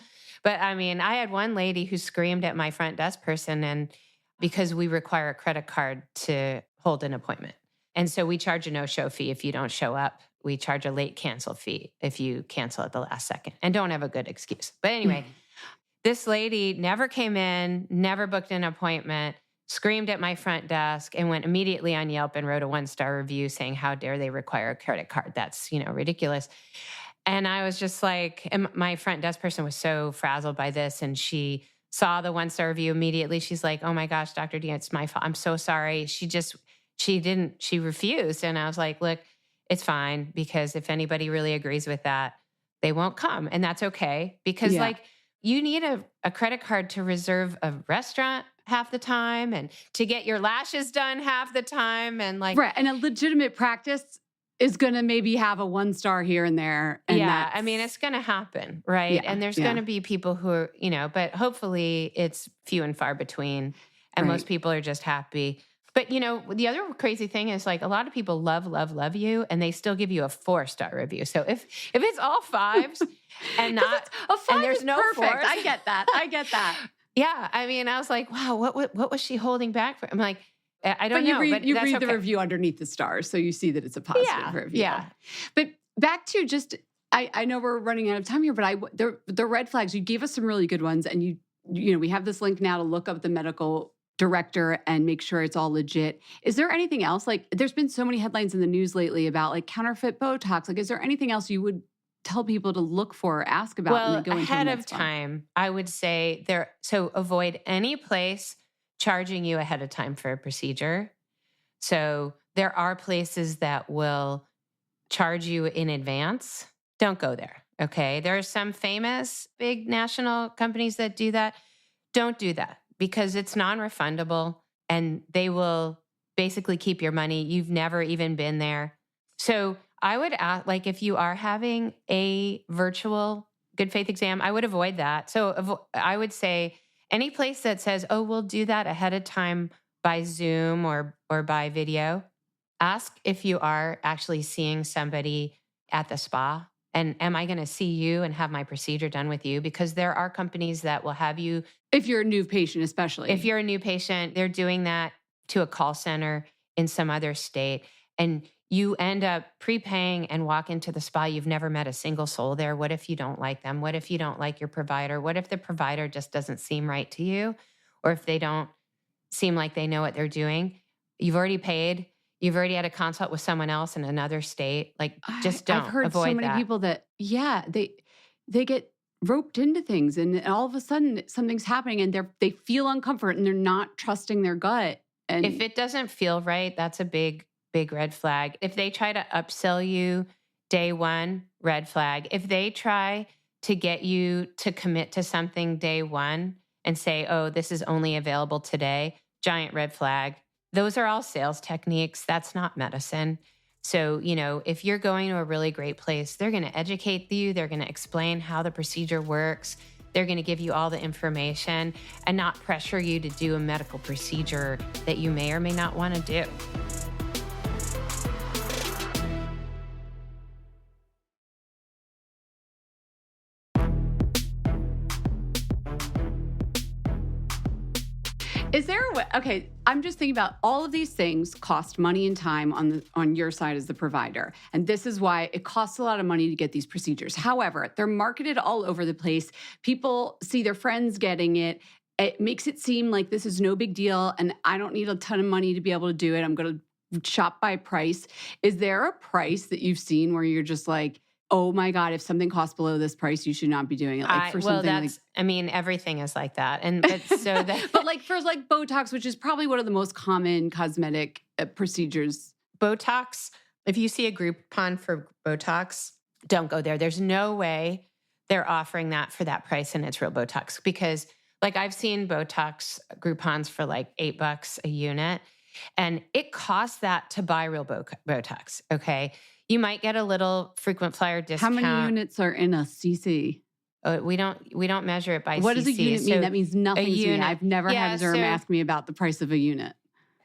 but I mean, I had one lady who screamed at my front desk person, and because we require a credit card to hold an appointment. And so we charge a no-show fee if you don't show up. We charge a late cancel fee if you cancel at the last second and don't have a good excuse. But anyway, this lady never came in, never booked an appointment, screamed at my front desk, and went immediately on Yelp and wrote a 1-star review saying, how dare they require a credit card? That's, ridiculous. And I was just like, and my front desk person was so frazzled by this, and she saw the 1-star review immediately. She's like, oh my gosh, Dr. D, it's my fault. I'm so sorry. She refused. And I was like, look, it's fine, because if anybody really agrees with that, they won't come. And that's okay, because you need a credit card to reserve a restaurant half the time and to get your lashes done half the time. And right. And a legitimate practice is going to maybe have a 1-star here and there. And I mean, it's going to happen. Right. Yeah, and there's going to be people who are, but hopefully it's few and far between. And most people are just happy. But, the other crazy thing is, like, a lot of people love you, and they still give you a 4-star review. So if it's all 5s and not a 5 and there's no perfect. 4s. I get that. Yeah. I mean, I was like, wow, what was she holding back for? I'm like, I don't know. But you read the review underneath the stars, so you see that it's a positive review. Yeah. But back to just, I know we're running out of time here, but the red flags, you gave us some really good ones, and we have this link now to look up the medical director and make sure it's all legit. Is there anything else? Like, there's been so many headlines in the news lately about like counterfeit Botox. Like, is there anything else you would tell people to look for or ask about when they go into ahead of time? I would say so avoid any place charging you ahead of time for a procedure. So there are places that will charge you in advance. Don't go there. Okay. There are some famous big national companies that do that. Don't do that, because it's non-refundable and they will basically keep your money. You've never even been there. So I would ask, like, if you are having a virtual good faith exam, I would avoid that. So I would say any place that says, oh, we'll do that ahead of time by Zoom or by video, ask if you are actually seeing somebody at the spa. And am I going to see you and have my procedure done with you? Because there are companies that will have you. If you're a new patient, especially. If you're a new patient, they're doing that to a call center in some other state. And you end up prepaying and walk into the spa. You've never met a single soul there. What if you don't like them? What if you don't like your provider? What if the provider just doesn't seem right to you? Or if they don't seem like they know what they're doing? You've already paid. You've already had a consult with someone else in another state. Like, just don't. I've heard avoid so many that. people that, they get roped into things, and all of a sudden something's happening, and they feel uncomfort, and they're not trusting their gut. And if it doesn't feel right, that's a big red flag. If they try to upsell you day one red flag. If they try to get you to commit to something day one and say, oh, this is only available today, giant red flag. Those are all sales techniques. That's not medicine. So, if you're going to a really great place, they're going to educate you. They're going to explain how the procedure works. They're going to give you all the information and not pressure you to do a medical procedure that you may or may not want to do. Is there a way? Okay, I'm just thinking about all of these things cost money and time on your side as the provider. And this is why it costs a lot of money to get these procedures. However, they're marketed all over the place. People see their friends getting it. It makes it seem like this is no big deal and I don't need a ton of money to be able to do it. I'm going to shop by price. Is there a price that you've seen where you're just like, oh my God, if something costs below this price, you should not be doing it. Everything is like that. But like for like Botox, which is probably one of the most common cosmetic procedures. Botox, if you see a Groupon for Botox, don't go there. There's no way they're offering that for that price and it's real Botox, because like I've seen Botox Groupons for like $8 a unit and it costs that to buy real Botox. Okay. You might get a little frequent flyer discount. How many units are in a CC? We don't measure it by CC. What does a unit mean? That means nothing to me. I've never had a derm ask me about the price of a unit.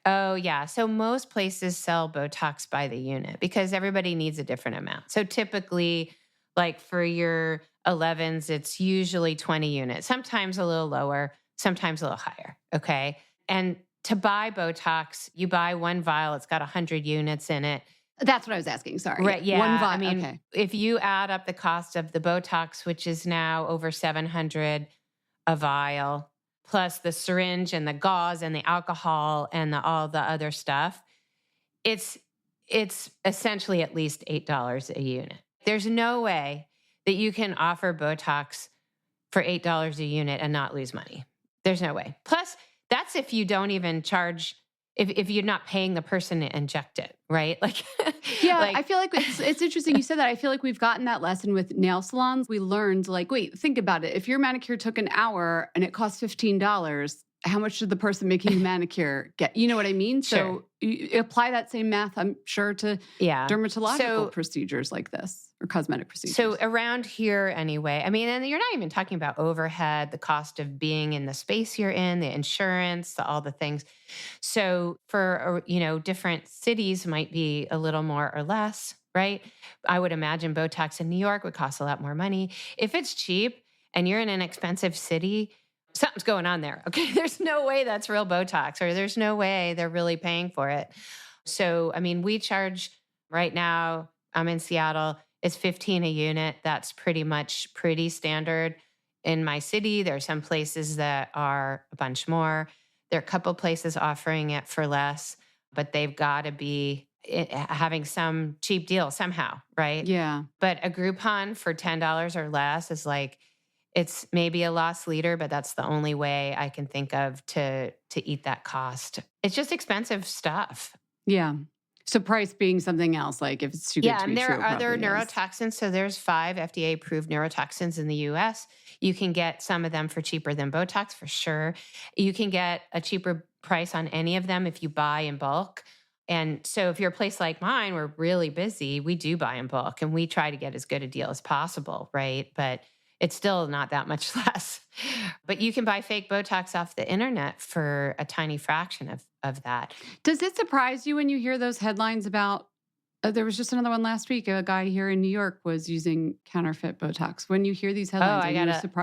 Oh, yeah. So most places sell Botox by the unit because everybody needs a different amount. So typically, like for your 11s, it's usually 20 units, sometimes a little lower, sometimes a little higher. Okay. And to buy Botox, you buy one vial, it's got 100 units in it. That's what I was asking. Sorry. Right. Yeah. One vial. I mean, okay. If you add up the cost of the Botox, which is now over $700 a vial, plus the syringe and the gauze and the alcohol and all the other stuff, it's essentially at least $8 a unit. There's no way that you can offer Botox for $8 a unit and not lose money. There's no way. Plus, that's if you don't even charge. If you're not paying the person to inject it, right? Like, yeah, I feel like it's interesting you said that. I feel like we've gotten that lesson with nail salons. We learned like, wait, think about it. If your manicure took an hour and it cost $15, how much did the person making the manicure get? You know what I mean? Sure. So you apply that same math, I'm sure, to dermatological procedures like this or cosmetic procedures. So around here anyway, I mean, and you're not even talking about overhead, the cost of being in the space you're in, the insurance, all the things. So for, different cities might be a little more or less, right? I would imagine Botox in New York would cost a lot more money. If it's cheap and you're in an expensive city, something's going on there. Okay. There's no way that's real Botox, or there's no way they're really paying for it. So, I mean, we charge right now, I'm in Seattle, it's $15 a unit. That's pretty standard in my city. There are some places that are a bunch more. There are a couple places offering it for less, but they've got to be having some cheap deal somehow, right? Yeah. But a Groupon for $10 or less is like, it's maybe a loss leader, but that's the only way I can think of to eat that cost. It's just expensive stuff. Yeah. So price being something else, like if it's too good to be true. Yeah, and there are other neurotoxins. So there's 5 FDA-approved neurotoxins in the U.S. You can get some of them for cheaper than Botox, for sure. You can get a cheaper price on any of them if you buy in bulk. And so if you're a place like mine, we're really busy, we do buy in bulk, and we try to get as good a deal as possible, right? But it's still not that much less. But you can buy fake Botox off the internet for a tiny fraction of that. Does it surprise you when you hear those headlines about, there was just another one last week, a guy here in New York was using counterfeit Botox. When you hear these headlines,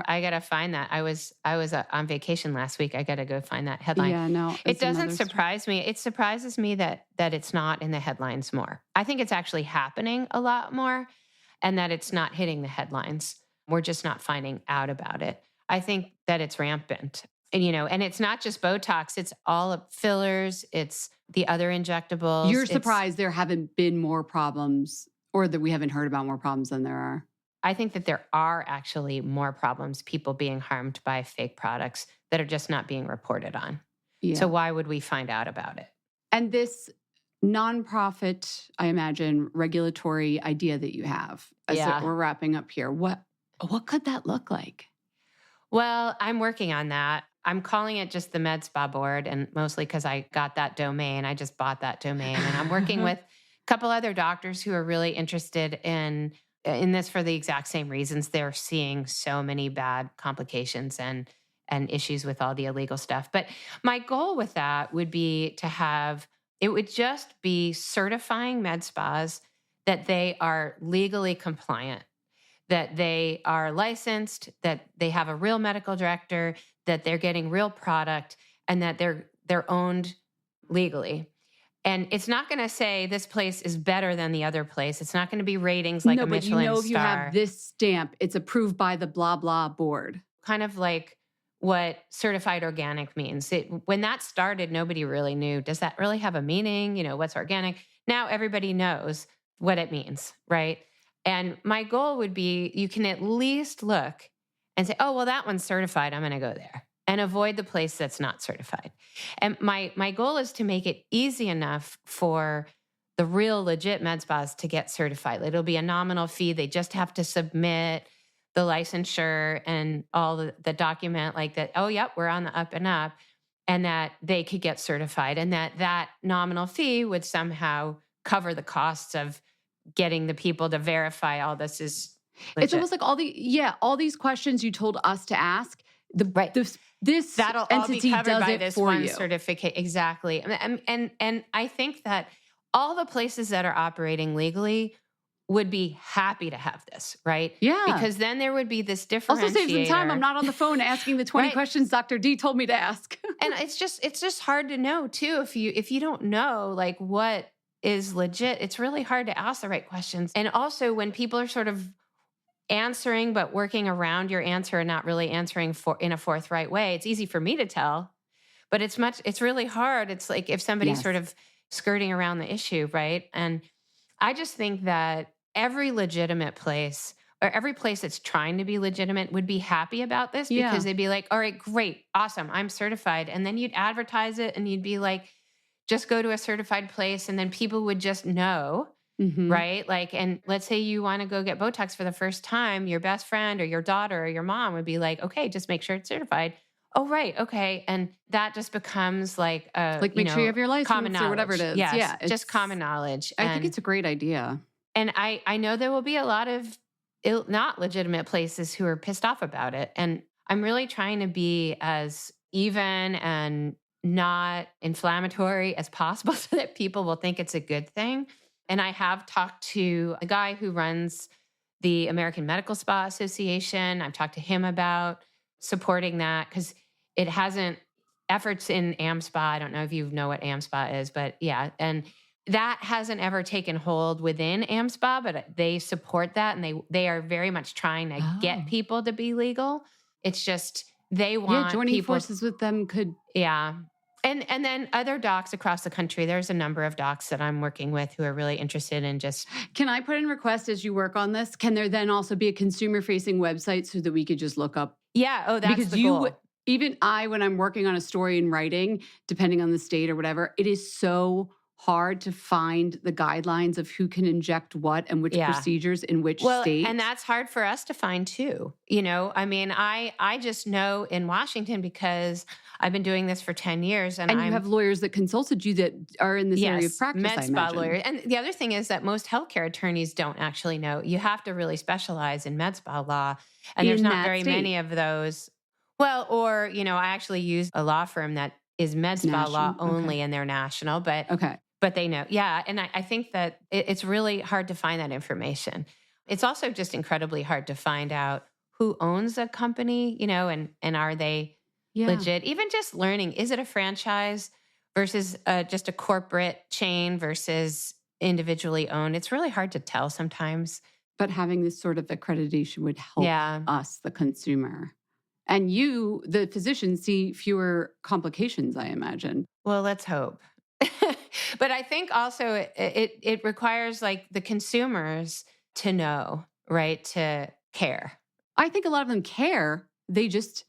I gotta find that. I was on vacation last week. I gotta go find that headline. Yeah, no. It doesn't surprise me. It surprises me that it's not in the headlines more. I think it's actually happening a lot more and that it's not hitting the headlines. We're just not finding out about it. I think that it's rampant. And, and it's not just Botox, it's all of fillers, it's the other injectables. You're surprised there haven't been more problems, or that we haven't heard about more problems than there are? I think that there are actually more problems, people being harmed by fake products that are just not being reported on. Yeah. So why would we find out about it? And this nonprofit, I imagine, regulatory idea that you have as we're wrapping up here. What could that look like? Well, I'm working on that. I'm calling it just the Med Spa Board, and mostly because I got that domain. I just bought that domain, and I'm working with a couple other doctors who are really interested in this for the exact same reasons. They're seeing so many bad complications and issues with all the illegal stuff. But my goal with that would be to have it would just be certifying med spas that they are legally compliant, that they are licensed, that they have a real medical director, that they're getting real product, and that they're owned legally. And it's not going to say this place is better than the other place. It's not going to be ratings like a Michelin star. If you have this stamp, it's approved by the blah, blah board. Kind of like what certified organic means. When that started, nobody really knew, does that really have a meaning? What's organic? Now everybody knows what it means, right? And my goal would be you can at least look and say, oh, well, that one's certified. I'm going to go there, and avoid the place that's not certified. And my goal is to make it easy enough for the real legit med spas to get certified. It'll be a nominal fee. They just have to submit the licensure and all the document like that. Oh, yep, we're on the up and up, and that they could get certified, and that nominal fee would somehow cover the costs of getting the people to verify all this is legit. It's almost like all these questions you told us to ask. This that'll entity all be covered does by it this for one you. certificate. Exactly. And I think that all the places that are operating legally would be happy to have this, right? Yeah. Because then there would be this differentiator. Also saves some time. I'm not on the phone asking the 20 questions Dr. D told me to ask. And it's just hard to know too. If you don't know like what is legit, it's really hard to ask the right questions. And also when people are sort of answering, but working around your answer and not really answering in a forthright way, it's easy for me to tell, but it's really hard. It's like if somebody's sort of skirting around the issue, right? And I just think that every legitimate place or every place that's trying to be legitimate would be happy about this because they'd be like, all right, great, awesome, I'm certified. And then you'd advertise it and you'd be like, just go to a certified place, and then people would just know, right? Like, and let's say you want to go get Botox for the first time, your best friend or your daughter or your mom would be like, okay, just make sure it's certified. Oh, right. Okay. And that just becomes like make sure you have your license common knowledge. Or whatever it is. Yes, yeah. It's just common knowledge. I think it's a great idea. And I know there will be a lot of not legitimate places who are pissed off about it. And I'm really trying to be as even and not inflammatory as possible so that people will think it's a good thing. And I have talked to a guy who runs the American Medical Spa Association. I've talked to him about supporting that because it hasn't efforts in AmSpa. I don't know if you know what AmSpa is, but yeah. And that hasn't ever taken hold within AmSpa, but they support that. And they are very much trying to get people to be legal. It's just, they want joining people, forces with them could. Yeah. And then other docs across the country, there's a number of docs that I'm working with who are really interested in just. Can I put in request as you work on this? Can there then also be a consumer-facing website so that we could just look up? Yeah. Oh, that's the goal. Even when I'm working on a story and writing, depending on the state or whatever, it is so hard to find the guidelines of who can inject what and which procedures in which state. And that's hard for us to find too. I mean, I just know in Washington because I've been doing this for 10 years. And you have lawyers that consulted you that are in this area of practice, Med Spa lawyers. And the other thing is that most healthcare attorneys don't actually know. You have to really specialize in Med Spa law. And there's not very many of those. Well, or, I actually use a law firm that is Med Spa law only and they're national. But they know. Yeah. And I think that it's really hard to find that information. It's also just incredibly hard to find out who owns a company, and are they legit? Even just learning, is it a franchise versus just a corporate chain versus individually owned? It's really hard to tell sometimes. But having this sort of accreditation would help us, the consumer. And you, the physician, see fewer complications, I imagine. Well, let's hope. But I think also it requires like the consumers to know, right? To care. I think a lot of them care. They just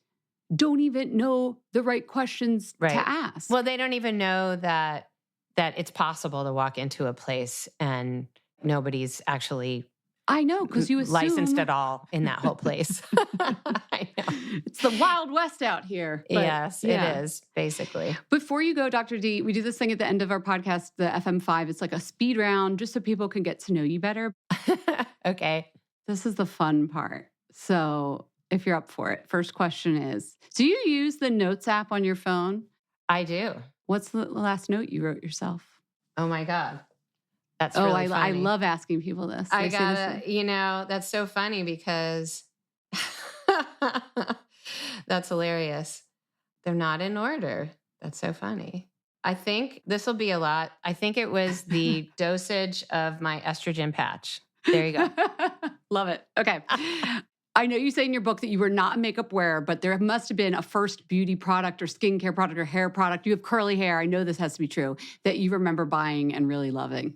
don't even know the right questions to ask. Well, they don't even know that that it's possible to walk into a place and nobody's actually I know, because you assume licensed at all in that whole place. I know. It's the Wild West out here. But Yes, it is, basically. Before you go, Dr. D, we do this thing at the end of our podcast, the FM5. It's like a speed round just so people can get to know you better. Okay. This is the fun part. So if you're up for it, first question is, do you use the Notes app on your phone? I do. What's the last note you wrote yourself? Oh my God. That's really funny. I love asking people this. I gotta, that's so funny because that's hilarious. They're not in order. That's so funny. I think this will be a lot. I think it was the dosage of my estrogen patch. There you go. Love it. Okay. I know you say in your book that you were not a makeup wearer, but there must have been a first beauty product or skincare product or hair product. You have curly hair. I know this has to be true, that you remember buying and really loving.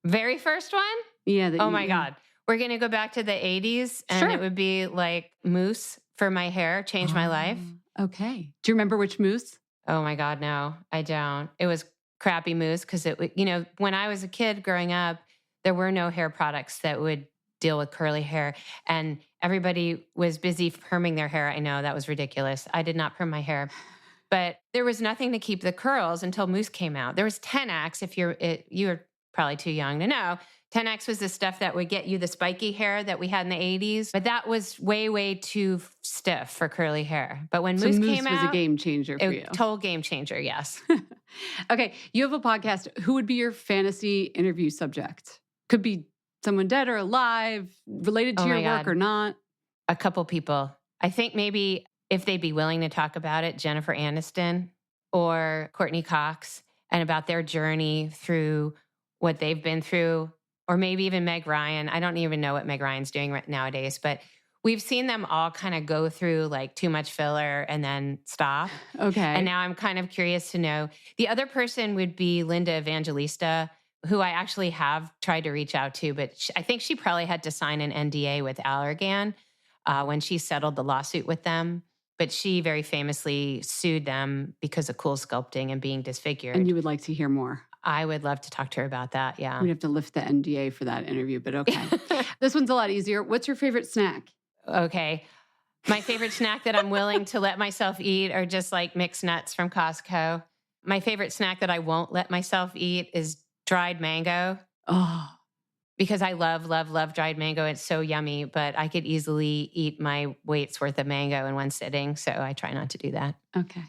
Very first one? Yeah. Oh my God. We're going to go back to the 80s and it would be like mousse for my hair, changed my life. Okay. Do you remember which mousse? Oh my God, no, I don't. It was crappy mousse because when I was a kid growing up, there were no hair products that would deal with curly hair and everybody was busy perming their hair. I know that was ridiculous. I did not perm my hair, but there was nothing to keep the curls until mousse came out. There was 10X if you're probably too young to know. 10X was the stuff that would get you the spiky hair that we had in the 80s, but that was way, way too stiff for curly hair. But when mousse came out, was a game changer for you. Total game changer, yes. Okay, you have a podcast. Who would be your fantasy interview subject? Could be someone dead or alive, related to your work or not. A couple people. I think maybe if they'd be willing to talk about it, Jennifer Aniston or Courtney Cox, and about their journey through what they've been through, or maybe even Meg Ryan. I don't even know what Meg Ryan's doing nowadays, but we've seen them all kind of go through like too much filler and then stop. Okay. And now I'm kind of curious to know. The other person would be Linda Evangelista, who I actually have tried to reach out to, but I think she probably had to sign an NDA with Allergan when she settled the lawsuit with them. But she very famously sued them because of cool sculpting and being disfigured. And you would like to hear more? I would love to talk to her about that, yeah. We'd have to lift the NDA for that interview, but okay. This one's a lot easier. What's your favorite snack? Okay. My favorite snack that I'm willing to let myself eat are just like mixed nuts from Costco. My favorite snack that I won't let myself eat is dried mango. Oh. Because I love, love, love dried mango. It's so yummy, but I could easily eat my weight's worth of mango in one sitting, so I try not to do that. Okay.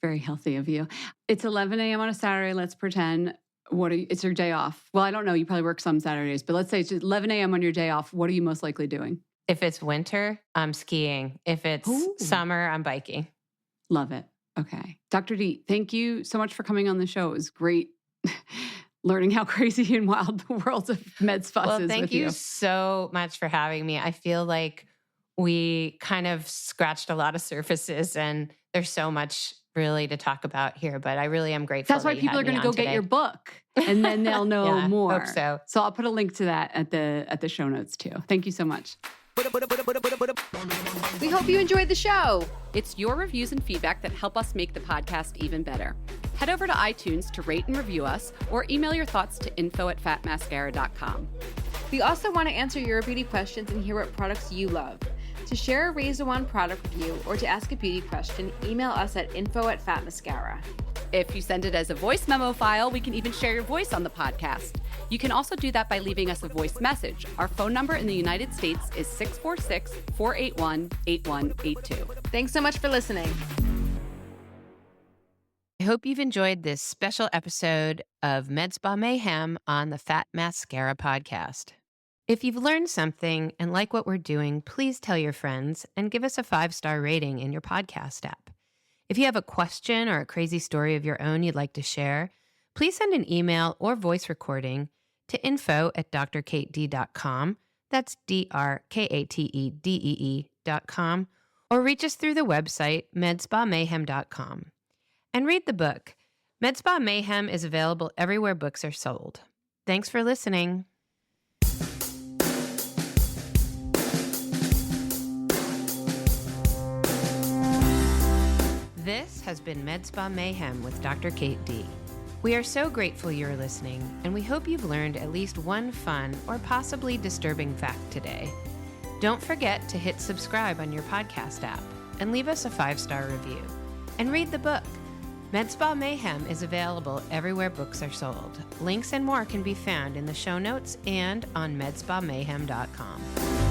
Very healthy of you. It's 11 a.m. on a Saturday. Let's pretend. It's your day off. Well, I don't know. You probably work some Saturdays, but let's say it's 11 a.m. on your day off. What are you most likely doing? If it's winter, I'm skiing. If it's summer, I'm biking. Love it. Okay. Dr. D, thank you so much for coming on the show. It was great learning how crazy and wild the world of med spas is with you. Thank you so much for having me. I feel like we kind of scratched a lot of surfaces and there's so much really to talk about here, but I really am grateful. That's why people are going to go get your book and then they'll know more. Hope so. So I'll put a link to that at the show notes too. Thank you so much. We hope you enjoyed the show. It's your reviews and feedback that help us make the podcast even better. Head over to iTunes to rate and review us or email your thoughts to info@fatmascara.com. We also want to answer your beauty questions and hear what products you love. To share a Razor One product review or to ask a beauty question, email us at info@fatmascara. If you send it as a voice memo file, we can even share your voice on the podcast. You can also do that by leaving us a voice message. Our phone number in the United States is 646-481-8182. Thanks so much for listening. I hope you've enjoyed this special episode of Med Spa Mayhem on the Fat Mascara Podcast. If you've learned something and like what we're doing, please tell your friends and give us a 5-star rating in your podcast app. If you have a question or a crazy story of your own you'd like to share, please send an email or voice recording to info@drkatedee.com. That's drkatedee.com. Or reach us through the website, medspamayhem.com. And read the book. Med Spa Mayhem is available everywhere books are sold. Thanks for listening. This has been Med Spa Mayhem with Dr. Kate D. We are so grateful you're listening, and we hope you've learned at least one fun or possibly disturbing fact today. Don't forget to hit subscribe on your podcast app and leave us a 5-star review. And read the book. Med Spa Mayhem is available everywhere books are sold. Links and more can be found in the show notes and on medSpaMayhem.com.